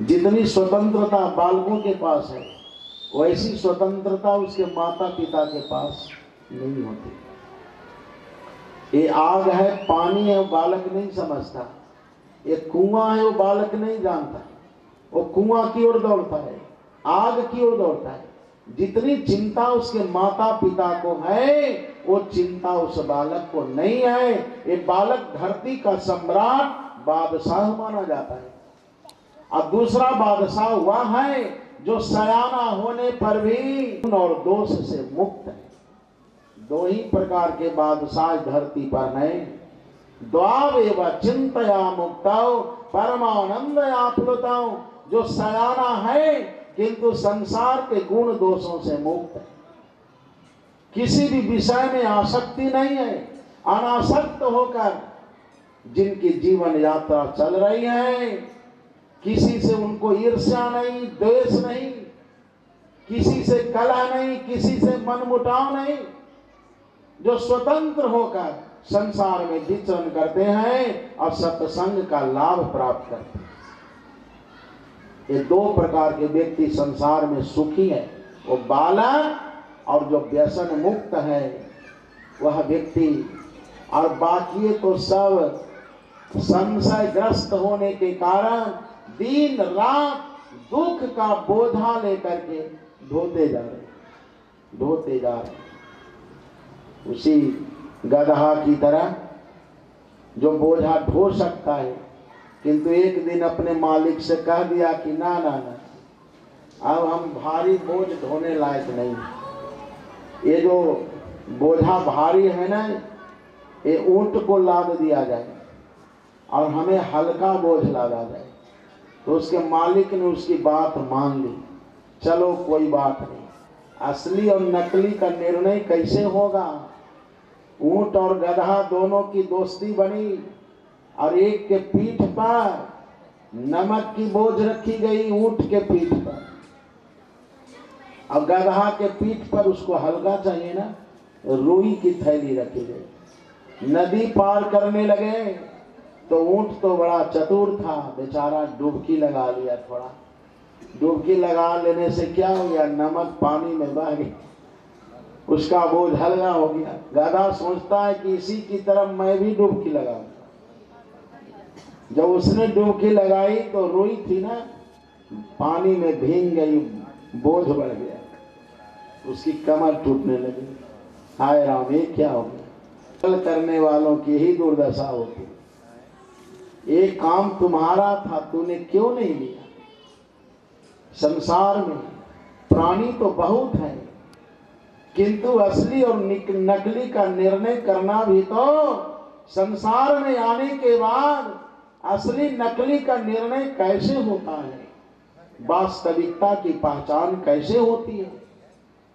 [SPEAKER 1] जितनी स्वतंत्रता बालकों के पास है, वैसी स्वतंत्रता उसके माता पिता के पास नहीं होती। ये आग है, पानी है, वो बालक नहीं समझता। ये कुआं है, वो बालक नहीं जानता। वो कुआं की ओर दौड़ता है, आग की ओर दौड़ता है। जितनी चिंता उसके माता पिता को है, वो चिंता उस बालक को नहीं है। ये बालक धरती का सम्राट बादशाह माना जाता है। अब दूसरा बादशाह हुआ है जो सयाना होने पर भी और दोष से मुक्त है। 2 ही प्रकार के बादशाह धरती पर हैं। द्वावेव चिंतया मुक्ताओ परमानंद आप्लुताओ। जो सयाना है किंतु संसार के गुण दोषों से मुक्त है, किसी भी विषय में आसक्ति नहीं है। अनासक्त होकर जिनकी जीवन यात्रा चल रही है, किसी से उनको ईर्ष्या नहीं, द्वेष नहीं, किसी से कलह नहीं, किसी से मनमुटाव नहीं, जो स्वतंत्र होकर संसार में विचरण करते हैं और सत्संग का लाभ प्राप्त करते हैं। ये 2 प्रकार के व्यक्ति संसार में सुखी है, वो बालक और जो व्यसन मुक्त है। वह व्यक्ति, और बाकी तो सब संशयग्रस्त होने के कारण दिन रात दुख का बोझा लेकर के ढोते जा रहे। उसी गदहा की तरह जो बोझा ढो सकता है, किंतु एक दिन अपने मालिक से कह दिया कि ना, अब हम भारी बोझ ढोने लायक नहीं। ये जो बोझा भारी है ना, ये ऊंट को लाद दिया जाए और हमें हल्का बोझ लादा जाए। तो उसके मालिक ने उसकी बात मान ली। चलो कोई बात नहीं, असली और नकली का निर्णय कैसे होगा? ऊंट और गधा दोनों की दोस्ती बनी और एक के पीठ पर नमक की बोझ रखी गई, ऊंट के पीठ पर, और गधा के पीठ पर उसको हल्का चाहिए ना, रुई की थैली रखी गई। नदी पार करने लगे तो ऊंट तो बड़ा चतुर था, बेचारा डुबकी लगा लिया। थोड़ा डुबकी लगा लेने से क्या हो गया, नमक पानी में बह गया, उसका बोझ हल्का हो गया। गधा सोचता है कि इसी की तरफ मैं भी डुबकी लगाऊं। जब उसने डुबकी लगाई तो रुई थी ना, पानी में भीग गई, बोझ बढ़ गया, उसकी कमर टूटने लगी। हाय राम, ये क्या हो गया? कल करने वालों की ही दुर्दशा होती। एक काम तुम्हारा था, तूने क्यों नहीं लिया? संसार में प्राणी तो बहुत है, किंतु असली और नकली का निर्णय करना भी तो संसार में आने के बाद असली नकली का निर्णय कैसे होता है, वास्तविकता की पहचान कैसे होती है,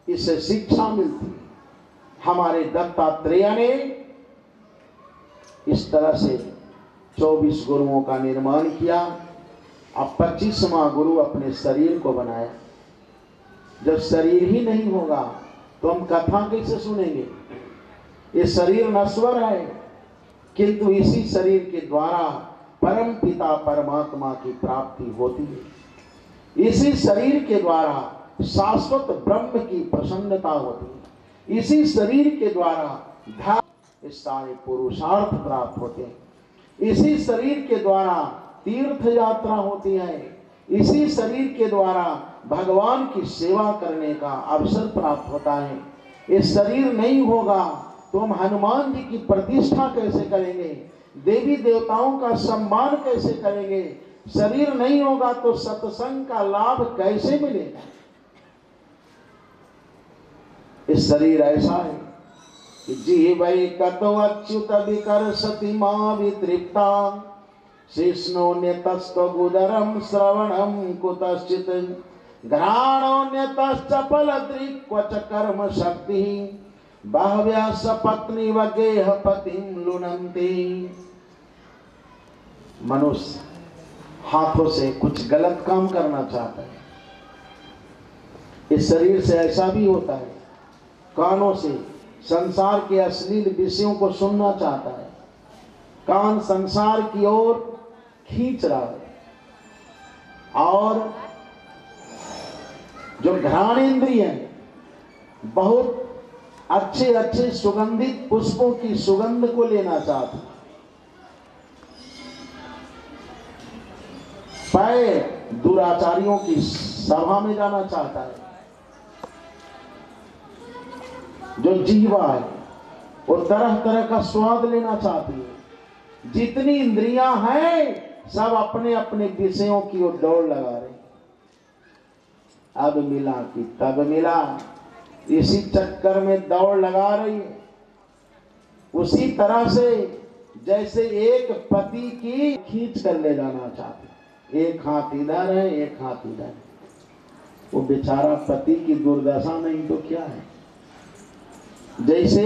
[SPEAKER 1] इससे शिक्षा मिलती है। हमारे दत्तात्रेय ने इस तरह से 24 गुरुओं का निर्माण किया। अब 25वां गुरु अपने शरीर को बनाया। जब शरीर ही नहीं होगा तो हम कथा कैसे सुनेंगे? ये शरीर नश्वर है, किंतु इसी शरीर के द्वारा परम पिता परमात्मा की प्राप्ति होती है। इसी शरीर के द्वारा शाश्वत ब्रह्म की प्रसन्नता होती है। इसी शरीर के द्वारा धर्म, सारे पुरुषार्थ प्राप्त होते हैं। इसी शरीर के द्वारा तीर्थ यात्रा होती है। इसी शरीर के द्वारा भगवान की सेवा करने का अवसर प्राप्त होता है। ये शरीर नहीं होगा तो हम हनुमान जी की प्रतिष्ठा कैसे करेंगे? देवी देवताओं का सम्मान कैसे करेंगे? शरीर नहीं होगा तो सत्संग का लाभ कैसे मिलेगा? इस शरीर ऐसा है कि जीवै कतो अच्युत विकर्षति मां वितृप्ता शिष्णोन्यतस्तगुदरं श्रवणं कुतश्चित् घ्राणोन्यतश्च फलदृक् कर्म शक्ति बहव्यः सपत्नी वगेह पतिं लुनन्ति। मनुष्य हाथों से कुछ गलत काम करना चाहता है। इस शरीर से ऐसा भी होता है। कानों से संसार के अश्लील विषयों को सुनना चाहता है। कान संसार की ओर खींच रहा है। और जो घ्राणेंद्रिय है, बहुत अच्छे अच्छे सुगंधित पुष्पों की सुगंध को लेना चाहता है। पैर दुराचारियों की सभा में जाना चाहता है। जो जीवा है वो तरह तरह का स्वाद लेना चाहती है। जितनी इंद्रियां हैं सब अपने अपने विषयों की ओर दौड़ लगा रही। अब मिला कि तब मिला, इसी चक्कर में दौड़ लगा रही है। उसी तरह से जैसे एक पति की खींच कर ले जाना चाहती, एक हाथ इधर है एक हाथ इधर है। वो बेचारा पति की दुर्दशा नहीं तो क्या है। जैसे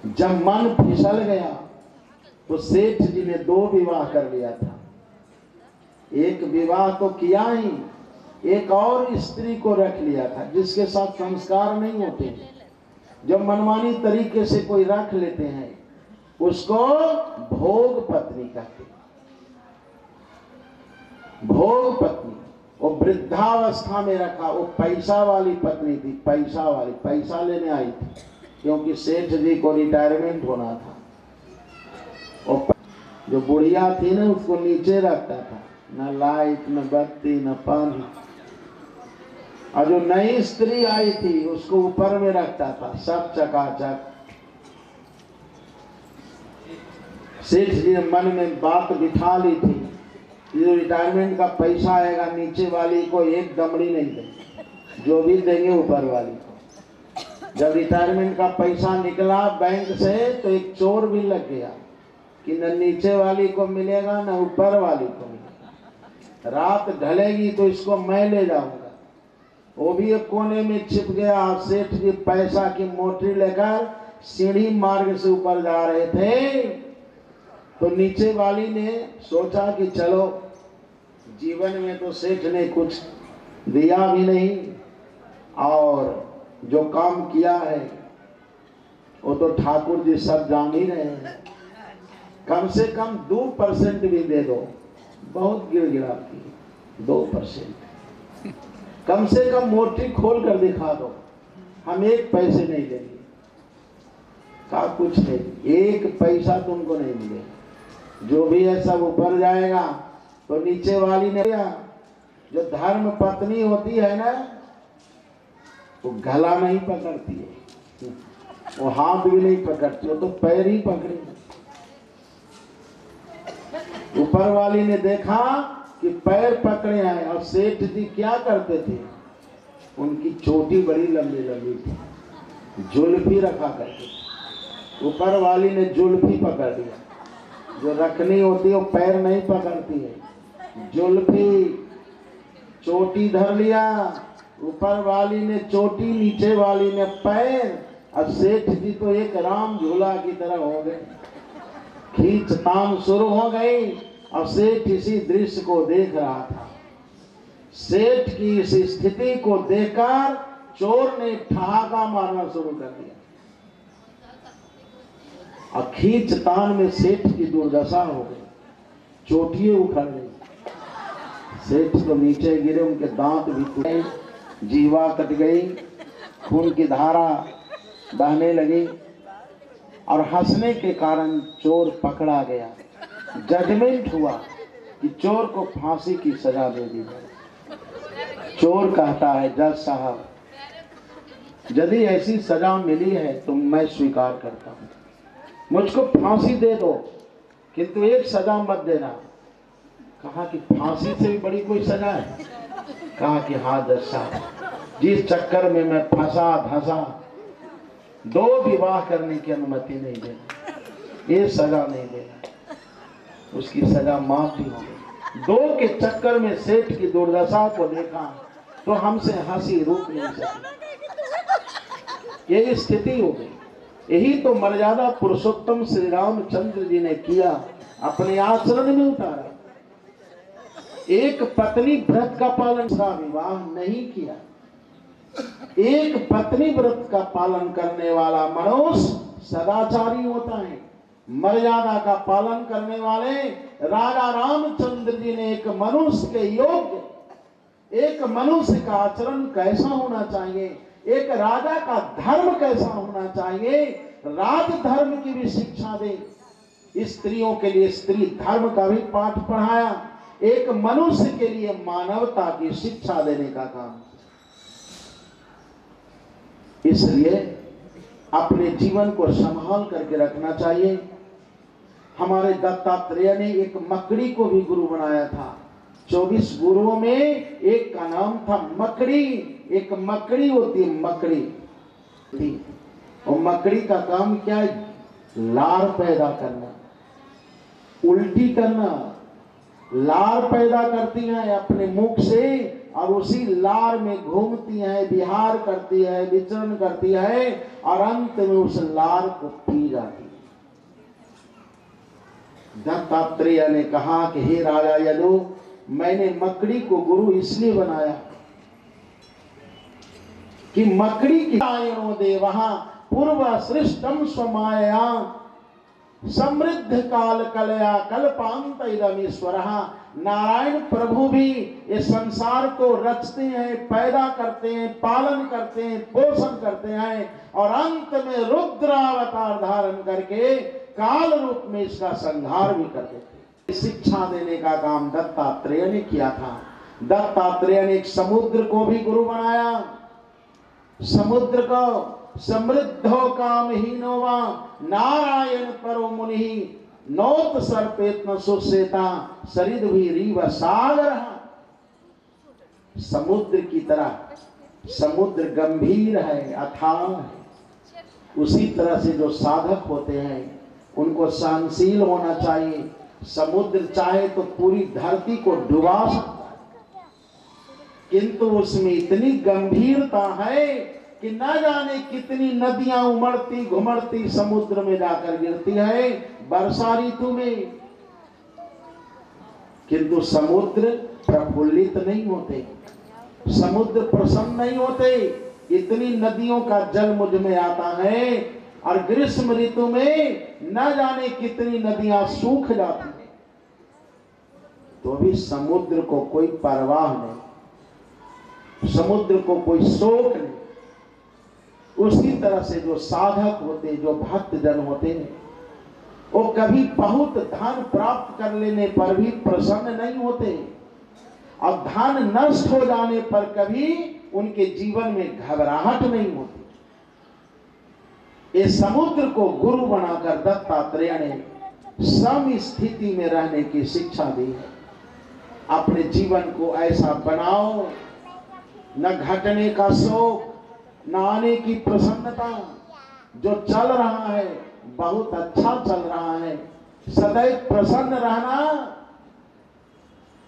[SPEAKER 1] जब मन फिसल गया तो सेठ जी ने 2 विवाह कर लिया था। एक विवाह तो किया ही, एक और स्त्री को रख लिया था जिसके साथ संस्कार नहीं होते। जब मनमानी तरीके से कोई रख लेते हैं उसको भोग पत्नी कहते हैं। भोग पत्नी, वो वृद्धावस्था में रखा। वो पैसा वाली पत्नी थी, पैसा वाली, पैसा लेने आई थी। क्योंकि सेठ जी को रिटायरमेंट होना था। और जो बुढ़िया थी ना उसको नीचे रखता था, न लाइट न बत्ती न पानी। और जो नई स्त्री आई थी उसको ऊपर में रखता था, सब चकाचक। सेठ जी ने मन में बात बिठा ली थी, जो रिटायरमेंट का पैसा आएगा नीचे वाली को एक दमड़ी नहीं देंगे, जो भी देंगे ऊपर वाली को। जब रिटायरमेंट का पैसा निकला बैंक से तो एक चोर भी लग गया कि न नीचे वाली को मिलेगा न ऊपर वाली को मिलेगा। रात ढलेगी तो इसको मैं ले जाऊंगा। वो भी एक कोने में छिप गया। सेठ जी पैसा की मोटरी लेकर सीढ़ी मार्ग से ऊपर जा रहे थे तो नीचे वाली ने सोचा कि चलो, जीवन में तो सेठ ने कुछ दिया भी नहीं और जो काम किया है वो तो ठाकुर जी सब जान ही रहे हैं, कम से कम 2% भी दे दो। बहुत गिड़गिड़ा की 2%, कम से कम मोटी खोल कर दिखा दो, हम 1 पैसे नहीं देंगे। कहा कुछ नहीं, 1 पैसा तुमको नहीं मिलेगा, जो भी है सब ऊपर जाएगा। तो नीचे वाली ने, जो धर्म पत्नी होती है ना, वो गला नहीं पकड़ती है, वो हाथ भी नहीं पकड़ती, वो तो पैर ही पकड़ी। ऊपर वाली ने देखा कि पैर पकड़े हैं। और सेठ जी क्या करते थे, उनकी चोटी बड़ी लंबी लंबी थी, जुल्फी रखा करते थे। ऊपर वाली ने जुल्फी पकड़ लिया, जो रखनी होती है वो पैर नहीं पकड़ती है, जुल्फी चोटी धर लिया। ऊपर वाली ने चोटी, नीचे वाली ने पैर। अब सेठ जी तो एक राम झूला की तरह हो गए, खींचतान शुरू हो गई। अब सेठ इसी दृश्य को देख रहा था। सेठ की इस स्थिति को देखकर चोर ने ठहाका मारना शुरू कर दिया और खींचतान में सेठ की दुर्दशा हो गई, चोटियां उखड़ गई। सेठ तो नीचे गिरे, उनके दांत भी टूटे, जीवा कट गई, खून की धारा बहने लगी और हंसने के कारण चोर पकड़ा गया। जजमेंट हुआ कि चोर को फांसी की सजा दे दी जाए। चोर कहता है, जज साहब यदि ऐसी सजा मिली है तो मैं स्वीकार करता हूँ, मुझको फांसी दे दो, किंतु एक सजा मत देना। कहा कि फांसी से भी बड़ी कोई सजा है? कहा कि हाँ जज साहब, जिस चक्कर में मैं फंसा धंसा, 2 विवाह करने की अनुमति नहीं देना, ये सजा नहीं देना। उसकी सजा माफ ही हो गई। 2 के चक्कर में सेठ की दुर्दशा को देखा तो हमसे हंसी रुक नहीं सकी, ये स्थिति हो गई। यही तो मर्यादा पुरुषोत्तम श्री रामचंद्र जी ने किया, अपने आचरण में उतारा। एक पत्नी व्रत का पालन, का विवाह नहीं किया। एक पत्नी व्रत का पालन करने वाला मनुष्य सदाचारी होता है। मर्यादा का पालन करने वाले राजा रामचंद्र जी ने एक मनुष्य के योग्य, एक मनुष्य का आचरण कैसा होना चाहिए, एक राजा का धर्म कैसा होना चाहिए, राजधर्म की भी शिक्षा दे। स्त्रियों के लिए स्त्री धर्म का भी पाठ पढ़ाया, एक मनुष्य के लिए मानवता की शिक्षा देने का काम। इसलिए अपने जीवन को संभाल करके रखना चाहिए। हमारे दत्तात्रेय ने एक मकड़ी को भी गुरु बनाया था। 24 गुरुओं में एक का नाम था मकड़ी। एक मकड़ी होती है, मकड़ी, और मकड़ी का काम क्या है? लार पैदा करना, उल्टी करना। लार पैदा करती हैं अपने मुख से और उसी लार में घूमती हैं, विहार करती है, विचरण करती है और अंत में उस लार को पी जाती है। दत्तात्रेय ने कहा कि हे राजा यदु, मैंने मकड़ी को गुरु इसलिए बनाया कि मकड़ी की आयनो देवहा पूर्व सृष्टम स्वमाया, समृद्ध काल कलया कल्पांत इदमीश्वर। नारायण प्रभु भी इस संसार को रचते हैं, पैदा करते हैं, पालन करते हैं, पोषण करते हैं और अंत में रुद्रावतार धारण करके काल रूप में इसका संहार भी कर देते। शिक्षा देने का काम दत्तात्रेय ने किया था। दत्तात्रेय ने एक समुद्र को भी गुरु बनाया। समुद्र को समृद्धो कामहीनो वा नारायण परो मुनि नोत सर्पेत्न सुसेता सरिद भी रीव सागर। समुद्र की तरह समुद्र गंभीर है, अथाह है। उसी तरह से जो साधक होते हैं उनको सहनशील होना चाहिए। समुद्र चाहे तो पूरी धरती को डुबा सकता है, किंतु उसमें इतनी गंभीरता है कि न जाने कितनी नदियां उमड़ती घुमड़ती समुद्र में जाकर गिरती है वर्षा ऋतु में, किंतु समुद्र प्रफुल्लित नहीं होते, समुद्र प्रसन्न नहीं होते। इतनी नदियों का जल मुझ में आता है और ग्रीष्म ऋतु में न जाने कितनी नदियां सूख जाती हैं, तो भी समुद्र को कोई परवाह नहीं, समुद्र को कोई शोक नहीं। उसी तरह से जो साधक होते, जो भक्त जन होते हैं, वो कभी बहुत धन प्राप्त कर लेने पर भी प्रसन्न नहीं होते और धन नष्ट हो जाने पर कभी उनके जीवन में घबराहट नहीं होती। इस समुद्र को गुरु बनाकर दत्तात्रेय ने सम स्थिति में रहने की शिक्षा दी है। अपने जीवन को ऐसा बनाओ, न घटने का शोक, न आने की प्रसन्नता। जो चल रहा है बहुत अच्छा चल रहा है, सदैव प्रसन्न रहना,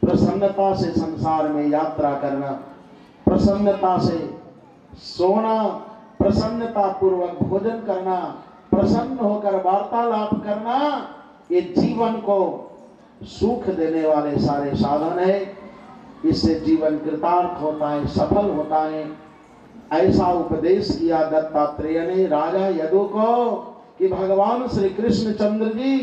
[SPEAKER 1] प्रसन्नता से संसार में यात्रा करना, प्रसन्नता से सोना, प्रसन्नता पूर्वक भोजन करना, प्रसन्न होकर वार्तालाप करना, ये जीवन को सुख देने वाले सारे साधन है। इससे जीवन कृतार्थ होता है, सफल होता है। ऐसा उपदेश किया दत्तात्रेय ने राजा यदु को कि भगवान श्री कृष्ण चंद्र जी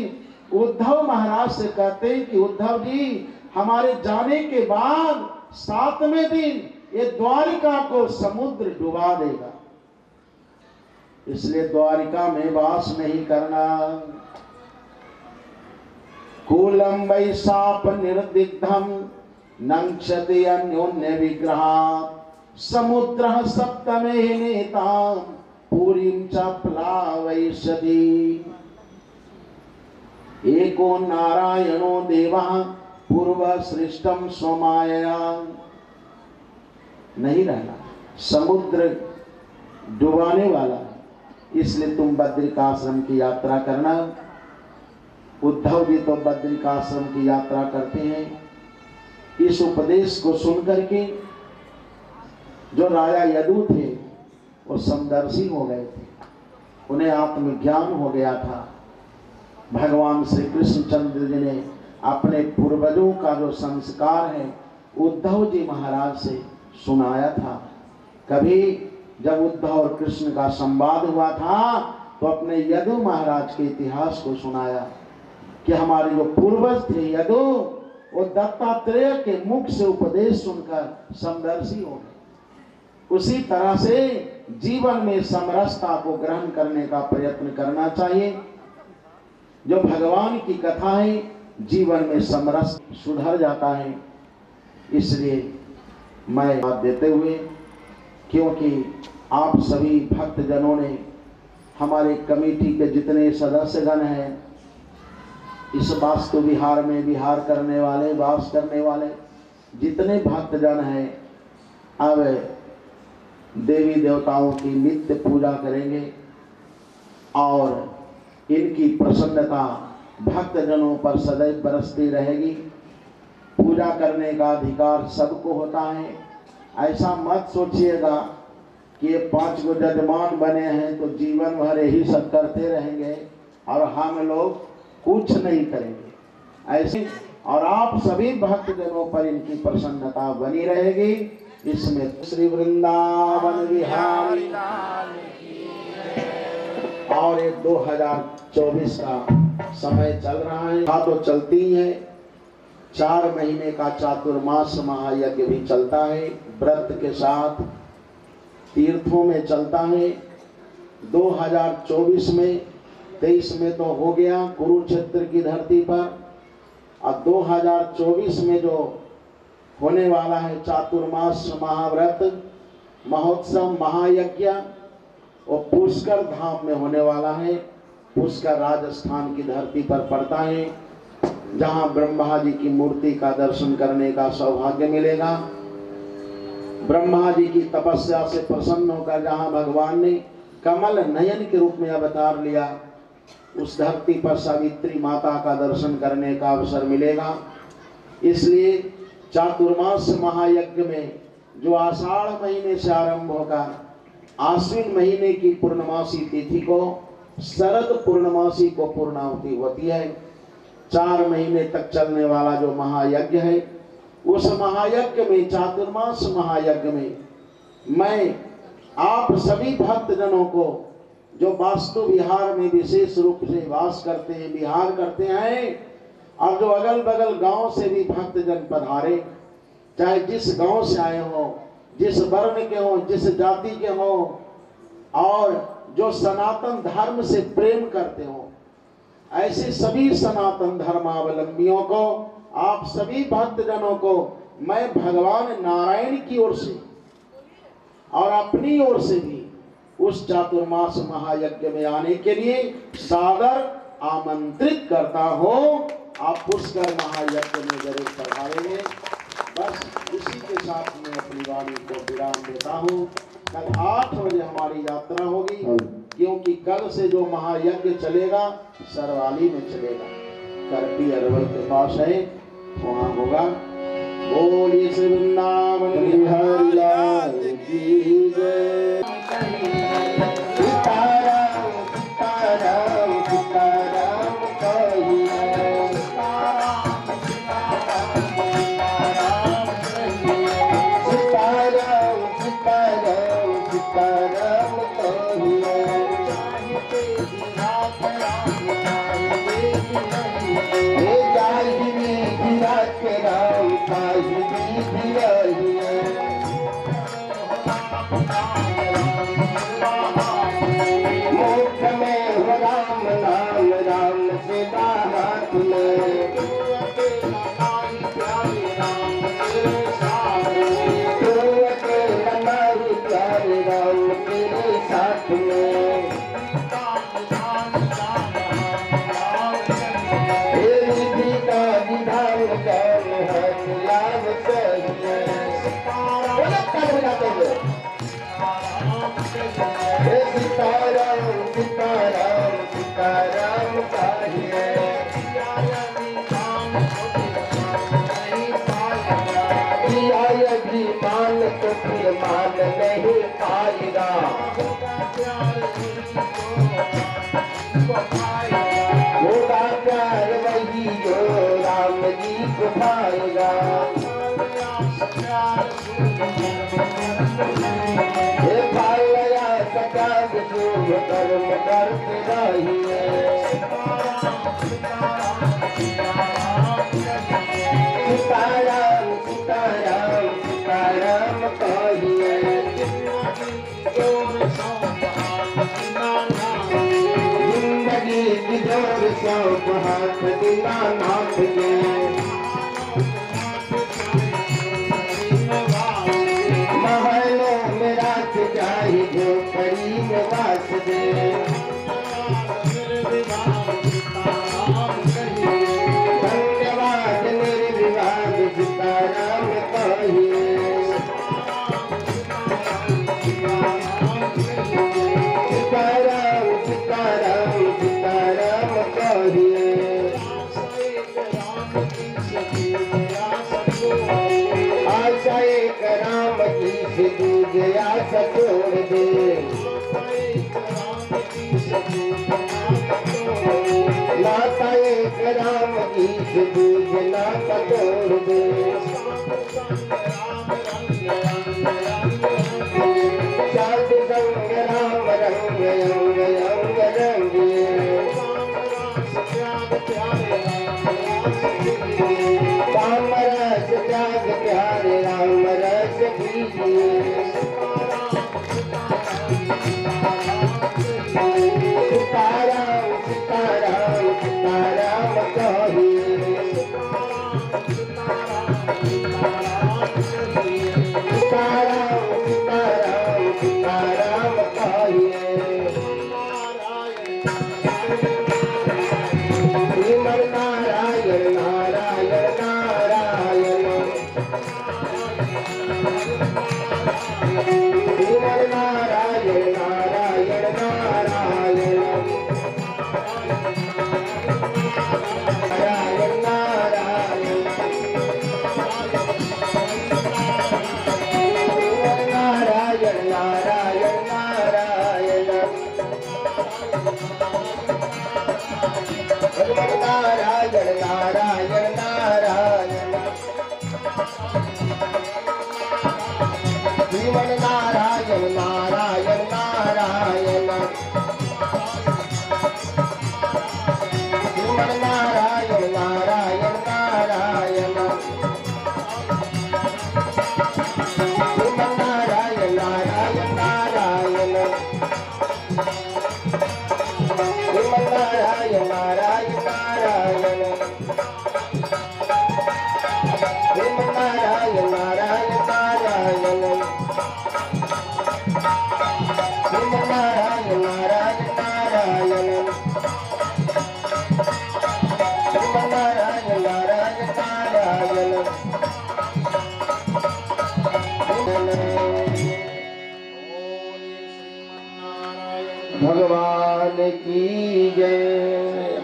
[SPEAKER 1] उद्धव महाराज से कहते हैं कि उद्धव जी, हमारे जाने के बाद 7वें दिन ये द्वारिका को समुद्र डुबा देगा, इसलिए द्वारिका में वास नहीं करना। कूलम वैशाप निर्दिग्धम नंक्षति अन्योन्य विग्रहा समुद्र सप्तमे नेता पूरीं च प्लावयिष्यति। एको नारायणो देवः पूर्व सृष्टम स्वमायया। नहीं रहना, समुद्र डुबाने वाला है, इसलिए तुम बद्रिकाश्रम की यात्रा करना। उद्धव जी तो बद्रिकाश्रम की यात्रा करते हैं। इस उपदेश को सुनकर के जो राजा यदु थे वो समदर्शी हो गए थे, उन्हें आत्मज्ञान हो गया था। भगवान श्री कृष्ण चंद्र जी ने अपने पूर्वजों का जो संस्कार है उद्धव जी महाराज से सुनाया था। कभी जब उद्धव और कृष्ण का संवाद हुआ था तो अपने यदु महाराज के इतिहास को सुनाया कि हमारे जो पूर्वज थे यदु, वो दत्तात्रेय के मुख से उपदेश सुनकर समदर्शी हो गए। उसी तरह से जीवन में समरसता को ग्रहण करने का प्रयत्न करना चाहिए। जो भगवान की कथा है जीवन में समरस सुधर जाता है। इसलिए मैं बात देते हुए, क्योंकि आप सभी भक्त जनों ने, हमारे कमेटी के जितने सदस्यगण हैं, इस वास्तु विहार में विहार करने वाले, वास करने वाले जितने भक्तजन हैं, अब देवी देवताओं की नित्य पूजा करेंगे और इनकी प्रसन्नता भक्तजनों पर सदैव बरसती रहेगी। पूजा करने का अधिकार सबको होता है। ऐसा मत सोचिएगा कि ये 5 गो जजमान बने हैं तो जीवन भर यही सब करते रहेंगे और हम लोग कुछ नहीं करेंगे, ऐसे। और आप सभी भक्तजनों पर इनकी प्रसन्नता बनी रहेगी। इसमें श्री वृंदावन विहारी और ये 2024 का समय चल रहा है, तो चलती ही है। 4 महीने का चातुर्मास महायज्ञ भी चलता है, व्रत के साथ तीर्थों में चलता है। 2024 में 23 में तो हो गया कुरुक्षेत्र की धरती पर, अब 2024 में जो होने वाला है चातुर्मास महाव्रत महोत्सव महायज्ञ, वो पुष्कर धाम में होने वाला है। पुष्कर राजस्थान की धरती पर पड़ता है, जहां ब्रह्मा जी की मूर्ति का दर्शन करने का सौभाग्य मिलेगा। ब्रह्मा जी की तपस्या से प्रसन्न होकर जहां भगवान ने कमल नयन के रूप में अवतार लिया, उस धरती पर सावित्री माता का दर्शन करने का अवसर मिलेगा। इसलिए चातुर्मास महायज्ञ में जो आषाढ़ महीने से आरंभ होगा, आश्विन महीने की पूर्णमासी तिथि को, शरद पूर्णमासी को पूर्णाहुति होती है। 4 महीने तक चलने वाला जो महायज्ञ है, उस महायज्ञ में, चातुर्मास महायज्ञ में, मैं आप सभी भक्तजनों को जो वास्तु विहार में विशेष रूप से वास करते हैं, विहार करते हैं, और जो अगल बगल गांव से भी भक्तजन पधारे, चाहे जिस गांव से आए हो, जिस वर्ण के हो, जिस जाति के हो, और जो सनातन धर्म से प्रेम करते हो, ऐसे सभी सनातन धर्मावलंबियों को, आप सभी भक्तजनों को मैं भगवान नारायण की ओर से और अपनी ओर से भी उस चातुर्मास महायज्ञ में आने के लिए सादर आमंत्रित करता हूं। आप पुष्कर महायज्ञ में जरूर पधारेंगे। बस इसी के साथ मैं अपनी वाणी को विराम देता हूँ। कल 8 बजे हमारी यात्रा होगी, क्योंकि कल से जो महायज्ञ चलेगा सरवाली में चलेगा, करपी अरवल के पास है, वहाँ होगा। बोलिए श्री वृंदावन बिहारी लाल की जय। सीताराम सीताराम सीताराम कहिए, सीताराम सीताराम सीताराम कहिए, हे जाहिनी गिरात राम साहिबी भी रहिए। मोक्ष में हो राम नाम, राम से हाथ में, तो अकेला नहीं प्यारे राम तेरे साथ में। हे विधि का विधान कर हाथ लाभ चाहिए। हे सीताराम सीताराम सीताराम कहिए, किया यदि मान तो फिर मान नहीं पाएगा। होगा प्यार वही जो राम जी को पाएगा। हे भालया सकाज शुभ कर्म करते रहिए। सीताराम सीताराम सीताराम कहिए, जिंदगी बिजोर सौंप हाथ दीनानाथ के। महलों में रात जाहि झोपड़ी में वास दे। धन्यवाद निर्विवाद सीताराम कहिए, सीताराम सीताराम सीताराम कहिए। आशा एक राम की से दूजे आशा छोड़ दे। नाता एक राम की से दूजे नाता तोड़ दे। साधु संग राम रंग अंग अंग रंगे।
[SPEAKER 2] नारायण नारायण नारायण श्रीमन नारायण नारायण नारायण नारायण नारायण नारायण नारायण नारायण भगवान नारायण नारायण नारायण श्रीमन नारायण नारायण नारायण श्रीमन नारायण नारायण नारायण श्रीमन नारायण नारायण नारायण श्रीमन नारायण नारायण नारायण श्रीमन नारायण नारायण नारायण श्रीमन नारायण नारायण नारायण श्रीमन नारायण नारायण नारायण भगवान की जय।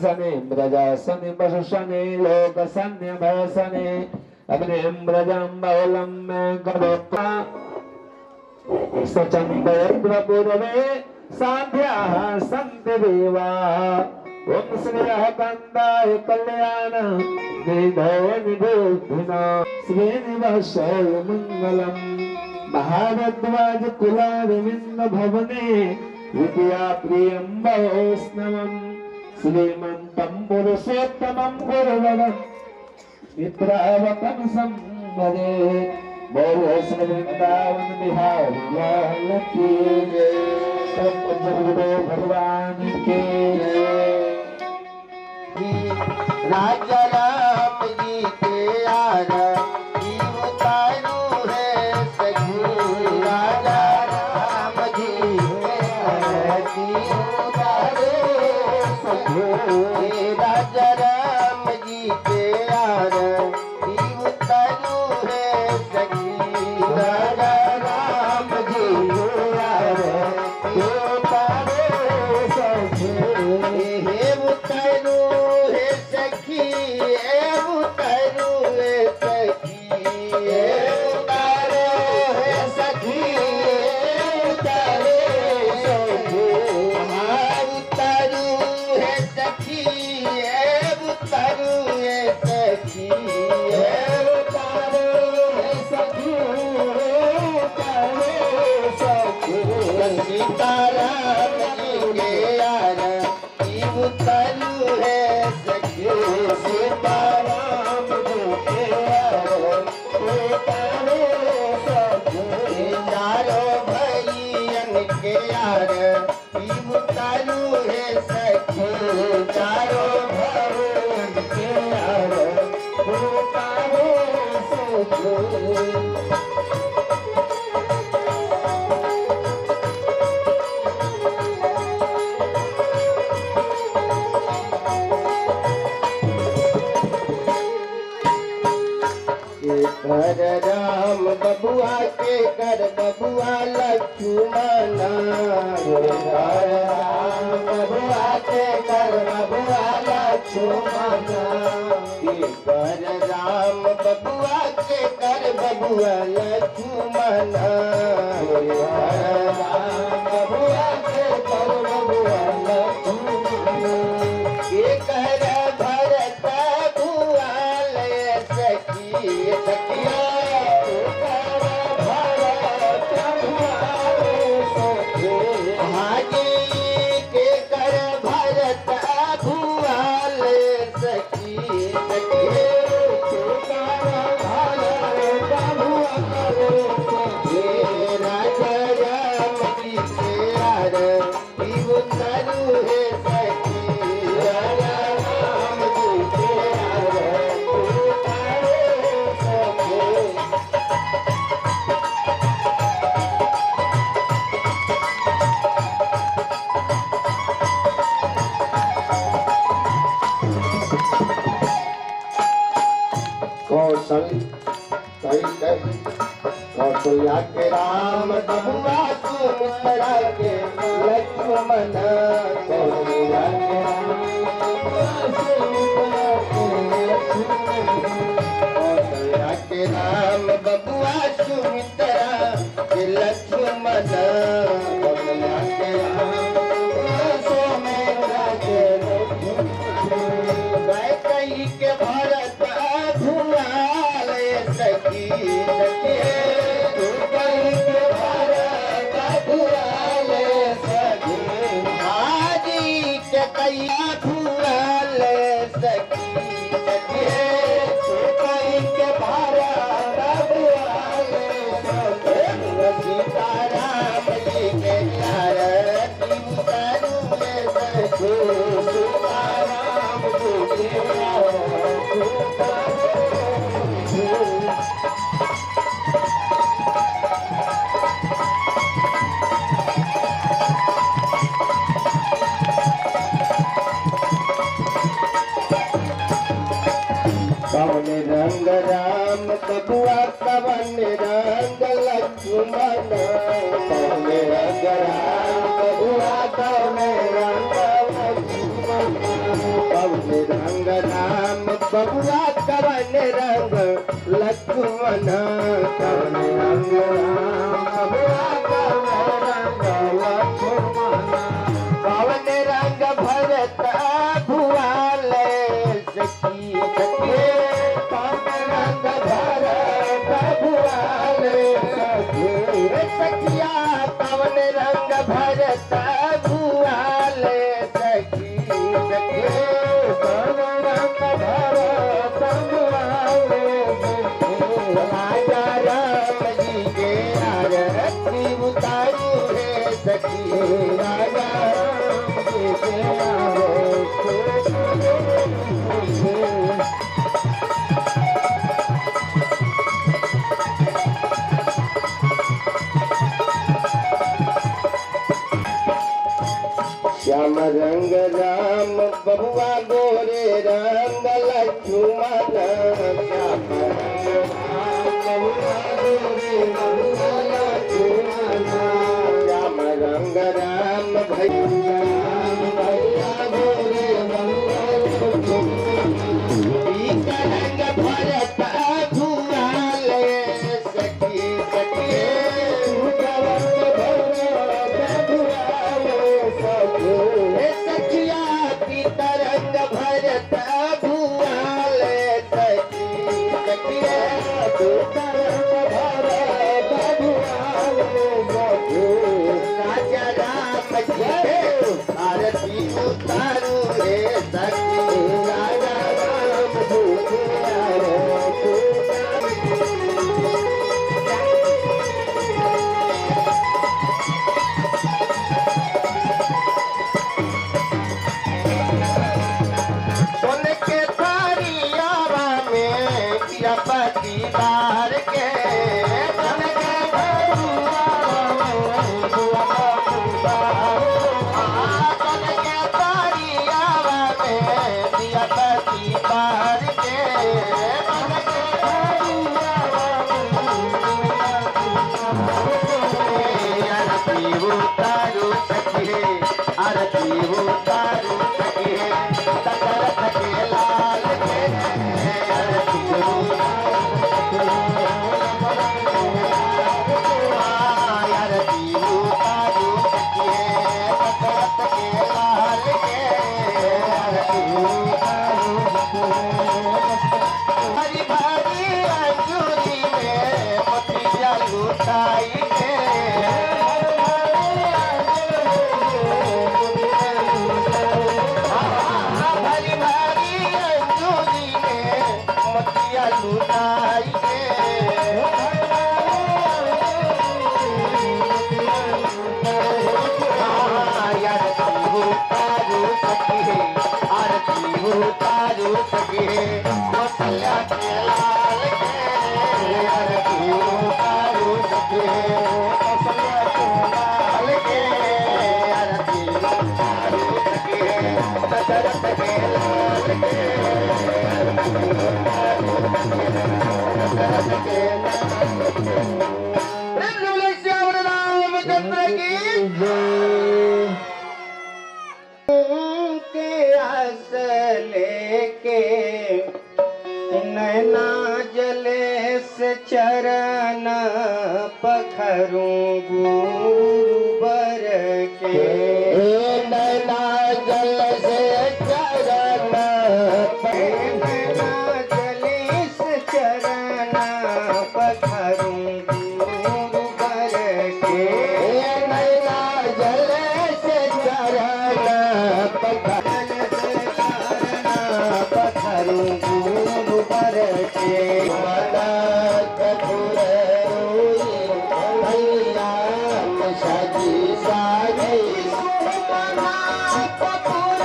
[SPEAKER 2] सने ब्रजासने पशुसने लोकसन्य भयसने अग्निं ब्रजं बहुलं गदोक्ता सचन्द्रपूर्वे साध्याः सन्ति देवा ओम श्रीयः कान्ताय कल्याण निधोनिधोधिना श्रीनिवासाय मङ्गलम् महारद्वाज कुलारविन्द भवने विद्या प्रियं वैष्णवम् श्रीमन्तं पुरुषोत्तमं गुरुवरं मित्रावतं संवदे बोलो श्री वृंदावन बिहारी लाल की जय। गुरुदेव भगवान की राजा राम जी के आरती उतारू है सखी राजा राम जी के आरती उतारू सखी राजा राम जी के आरती उतारू है सखी राजा राम जी के आरती उतारू सखी हे उतारू है सखी हे उतारू है सखी हे उतारू है सखी उतारू सखी हमार उतारू है सखी हे उतारू है सखी हे उतारू है सखी उतारू सखी सीताराम जी के यार उतारू है सखी सीताराम जी के यार उतारू सखी चारो भैयन के यार उतारू है सखी चारो भैयन के यार उतारू सखी कर राम बबुआ के कर बबुआ लक्ष्मण राम बबुआ के कर बबुआ लक्ष्मण कर राम बबुआ के कर बबुआ लक्ष्मण राम बबुआ के कर बबुआ लक्ष्मण के कर भरत बुआ ले सखी सखिया हाजी के कर भरत भुआल सखी सखी राजा राम जी के यार उतारू है सखी राजा राम जी के यार उतारू सखी कौशल्या के राम बबुआ सुमित्रा के लक्ष्मण कौशल्या के राम कौशल्या के राम बबुआ सुमित्रा के लक्ष्मण कौशल्या के राम कई के भरत धुआल सखी सखी कई के भरत धुआल सखी हाजी के कैया धुआल सखी सखी कई के भरत धुआल सखी सीताराम जी के आरती उतारूले सखी सीताराम जी के कवन रंग राम बबुआ कवन रंग लक्ष्मण कवन रंग राम बबुआ कवन रंग लक्ष्मण कवन रंग राम बबुआ कवन रंग लक्ष्मण कवन रंग राम बबुआ कवन रंग लक्ष्मण कवन रंग भरत भुआल सखी सखी सखिया कवन रंग भरत भुआल सखी सखी कवन रंग भरत भुआल राजा राम जी के आरती उतारू है सखी राजा राम जी के आरती श्याम रंग राम बबुआ गोरे रंग लक्ष्मण श्याम रंग राम बबुआ गोरे रंग लक्ष्मण श्याम रंग राम भैया गोरे रंग रंग भरत धुआल सखी सखी सखिया तरंग भरत भुआल सखी सखिया तरंग भरत भुआल राजा राम जी आरती उतारू रे सखी राजा राम जी पतिदार के बन के बन के तारियावा में दिया पतिदार के बन के आरती उतारू सखी आरती उतारू सखी दशरथ के लाल के आरती हरी भारी अंजूरी में मोतिया लुटाई के हरी भारी अंजूरी में मोतिया लुटाई के आरती उतारू सके कौशल्या के लाल के आरती उतारू सके कौशल्या के लाल के आरती उतारू सके दशरथ के लाल के आरती उतारू सके रामचंद्र की के आस लेके नैना जले से चरण पखरूं गुरुबर के नैना जल से चरण नैना जले से चरण पखरूं गुरुबर के नैना जल से चरण पखरूं गुरुबर के मना कपूर भैया साजी साजी मना कपूर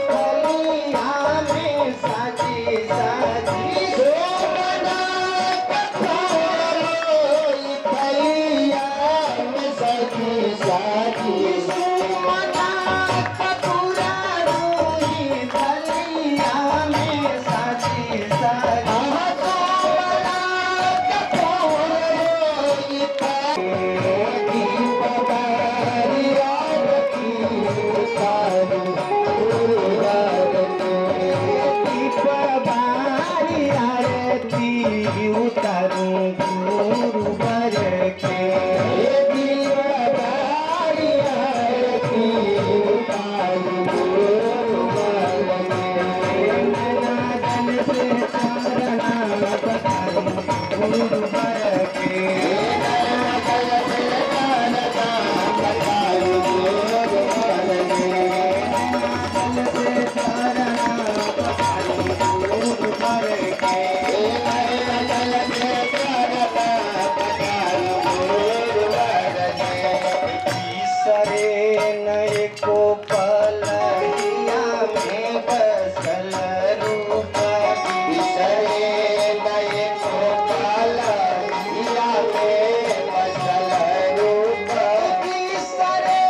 [SPEAKER 2] भैया में साजी साजी मना कपूर भैया में साजी साजी मना कपूर भैया में साजी साजी उतारूं गुरुबर के दीवारी आरती उतारूं गुरुबर के नैना जल से चरण पखारूं गुरुबर के नैना जल से चरण पखारूं गुरुबर के नैना जल से चरण पखारूं गुरुबर के नए को पलहिया में बसल रूप बिसरे नए को पलहिया में बसल रूप बिसरे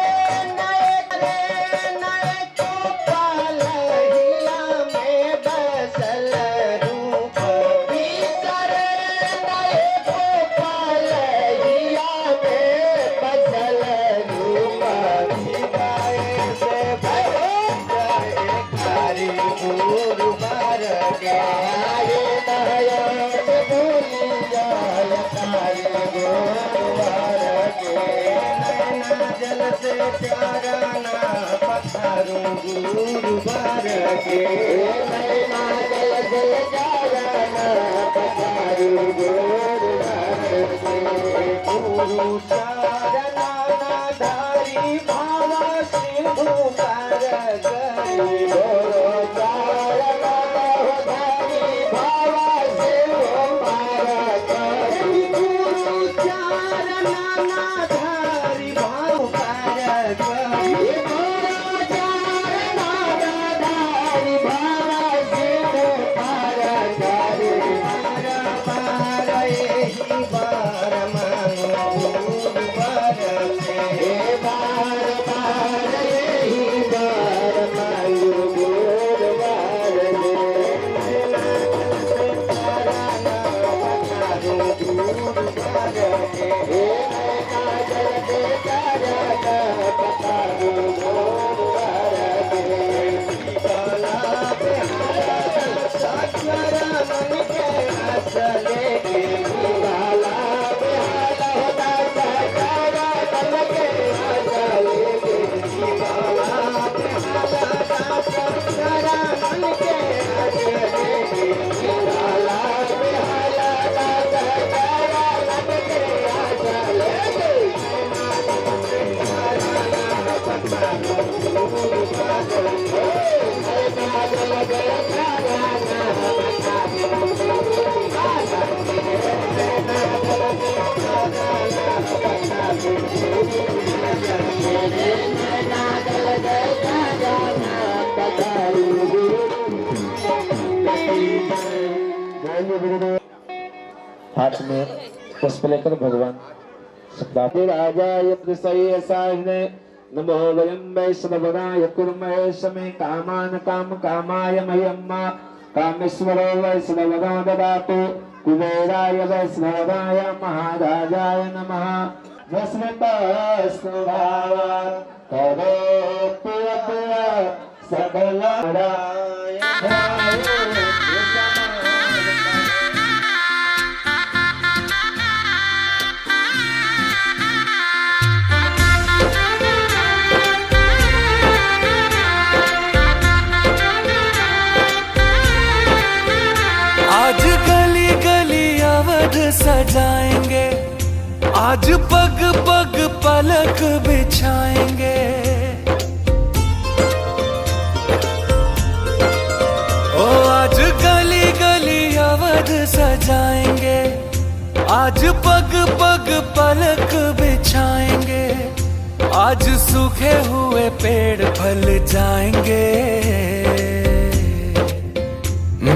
[SPEAKER 2] नए को पलहिया में बसल रूप बिसरे नए को पलहिया में बसल रूप गुरुबर के आए नयन भूली जाय तारे गुरुबर के नैना जल से चरण पखारूं गुरुबर के नैना जल से चरण पखारूं गुरुबर के गुरु चरण धारी भावा सिंधु कर गई
[SPEAKER 3] हाथ में पुष्प लेकर भगवान राजाय प्रसय साहिने नमो वयं वै सर्वदाय कुर्महे समे कामान काम कामाय मह्यम्मा कामेश्वरो वैष्णवदो ददातु कुबेराय वैष्णवदाय महाराजाय नमः वस्मतस्तु भावात् करोतु अप्रिय सकलराय
[SPEAKER 4] आज गली गली अवध सजाएंगे, आज पग पग पलक बिछाएंगे। ओ आज गली गली अवध सजाएंगे, आज पग पग पलक बिछाएंगे। आज सूखे हुए पेड़ फल जाएंगे,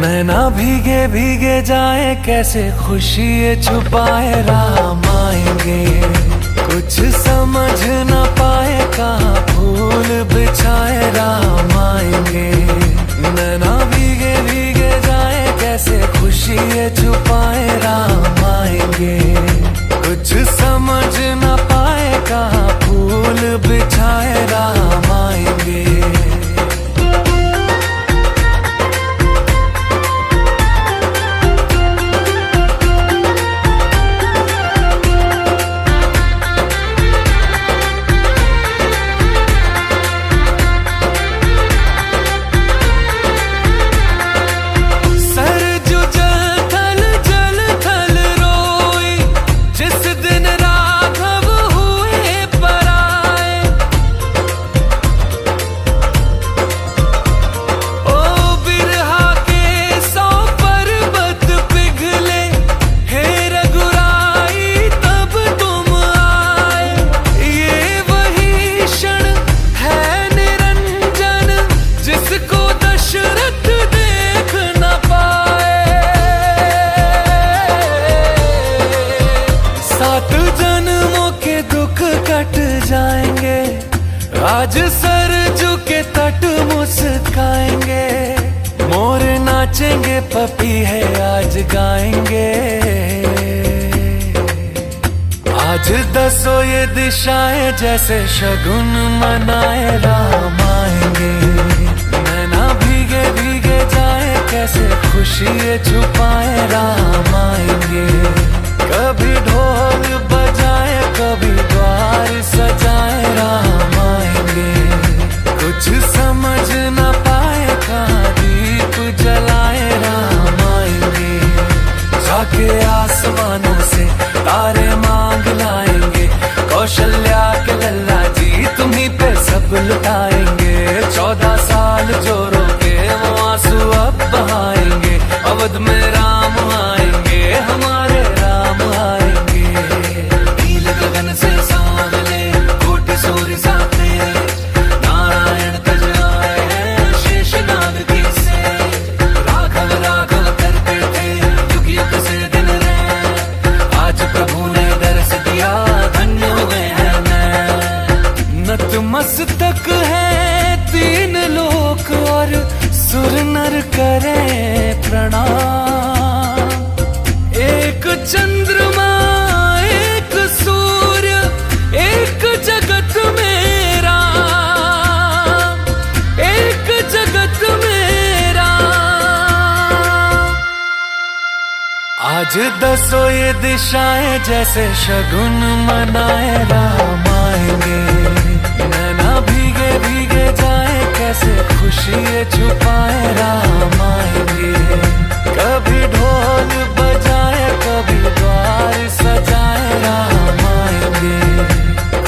[SPEAKER 4] नैना भीगे भीगे जाए कैसे खुशी छुपाए राम आएंगे। कुछ समझ न पाए कहाँ फूल बिछाए राम आएंगे। नैना भीगे भीगे जाए कैसे खुशी छुपाए राम आएंगे। कुछ समझ न पाए कहाँ फूल बिछाए राम आएंगे। आज सरजू के तट मुस्काएंगे, मोर नाचेंगे पपी है आज गाएंगे। आज दसो ये दिशाएं जैसे शगुन मनाए राम आएंगे। नैना भीगे भीगे जाए कैसे खुशी छुपाए राम आएंगे। कभी ढोल बजाए कभी द्वार सजाए राम आएंगे। कुछ समझ न पाए कहाँ दीप जलाए राम आएंगे। जाके आसमानों से तारे मांग लाएंगे, कौशल्या के लल्ला जी तुम्हीं पे सब लुटाएंगे। 14 साल जो रोके वो आंसू अब बहाएंगे। अवध में राम आएंगे, हमारे राम आएंगे। नील गगन से सांवले कोटि सूर्य साथे, नारायण तज आए हैं शेषनाग की से। राघव राघव करते थे युग युग से दिन रहे, आज प्रभु ने दर्श दिया धन्य हुए हैं मैं। नतमस्तक है तीन लोक और सुर नर करें प्रणाम। एक चंद्रमा एक सूर्य एक जगत में राम, एक जगत में राम। आज दसो ये दिशाएं जैसे शगुन मनाए राम आएंगे। नैना भीगे भीगे जाए कैसे खुशी छुपाए राम आएंगे। कभी ढोल बजाए कभी द्वार सजाए राम आएंगे।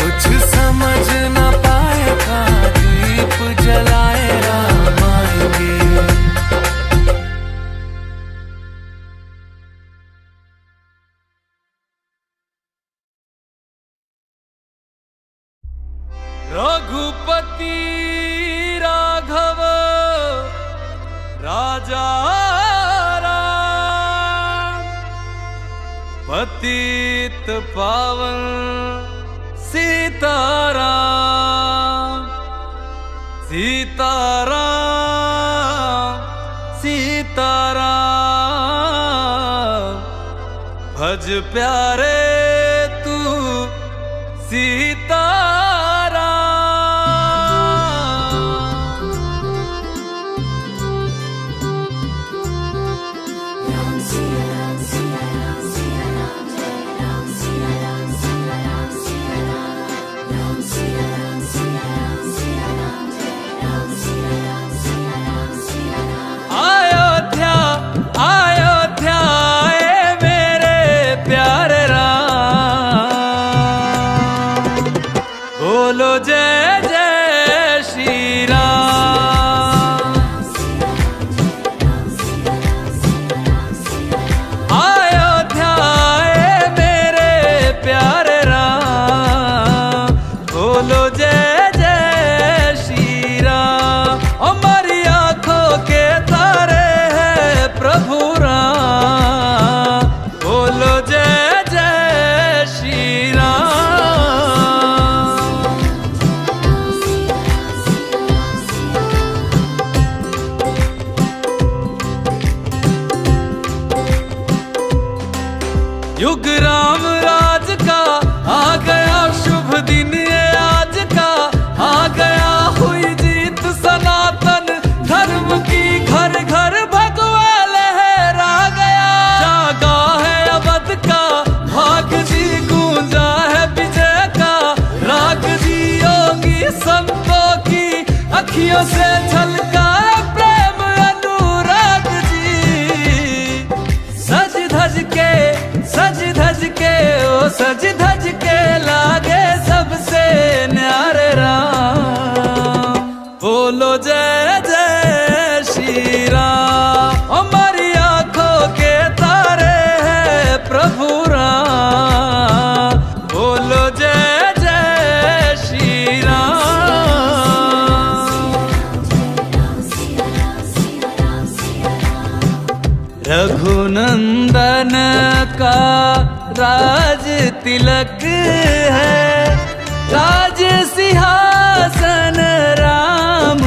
[SPEAKER 4] कुछ समझ न पाए कहाँ दीप जलाए राम आएंगे। रघुपति राघव राजा राम, पतित पावन सीताराम। सीताराम सीताराम भज प्यारे तू सीताराम। अयोध्या अयोध्या ए मेरे प्यारे राम, बोलो जय जय श्री राम। अयोध्या ए मेरे प्यारे राम, बोलो जय जय श्री राम। हमारी आंखों के तारे हैं प्रभु राम, बोलो जय जय श्री राम। युग राम राज का आ गया शुभ दिन ये आज का, आ गया हुई जीत सनातन धर्म की, घर घर भगवा लहरा गया। जागा है अवध का भाग जी, गूंजा है विजय का राग जी। योगी संतों की अखियों से झलका है प्रेम अनुराग जी। सज धज के ओ सज धज के लागे सबसे न्यारे राम, बोलो जय जय श्री राम। हमारी आंखों के तारे हैं प्रभु राम, बोलो जय जय श्री राम। रघुनंदन का राज तिलक है, राज सिंहासन राम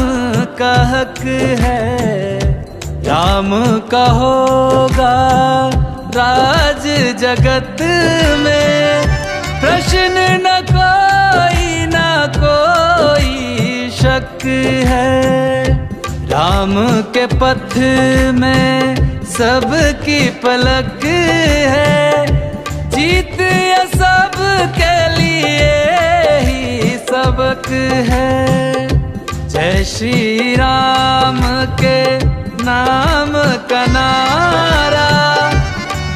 [SPEAKER 4] का हक है। राम का होगा राज जगत में, प्रश्न न कोई शक है। राम के पथ में सबकी पलक है, जीत ये सब के लिए ही सबक है। जय श्री राम के नाम का नारा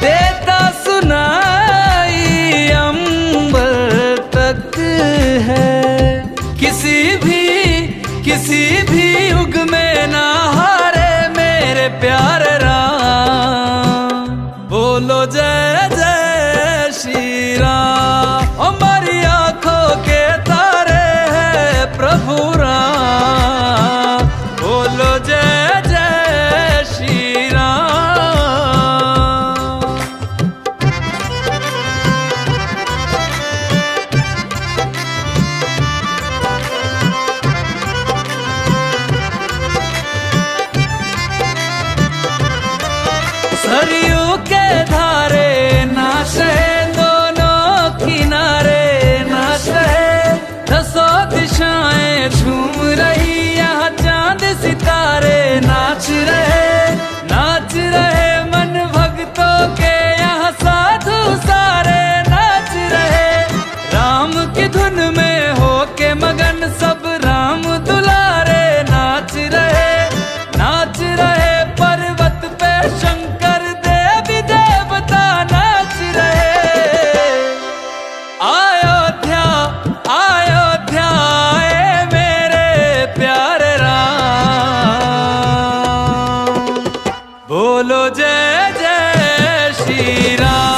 [SPEAKER 4] देता सुनाई अंबर तक है। किसी भी युग में ना हारे मेरे प्यारे राम, बोलो जय जय श्री राम। हमारी आंखों के तारे हैं प्रभु राम, बोलो जय जय श्री राम। सरयू के धारे नाच है दोनों किनारे, नाच है दसों दिशाएं झूम रही, यहाँ चांद सितारे नाच रहे मन भक्तों के, यहाँ साधु सारे नाच रहे। राम की धुन में हो के मगन सब राम दुलारे नाच रहे पर्वत पे शंकर देवी देवता नाच रहे। अयोध्या अयोध्या ए मेरे प्यारे राम, बोलो जय जय श्री राम।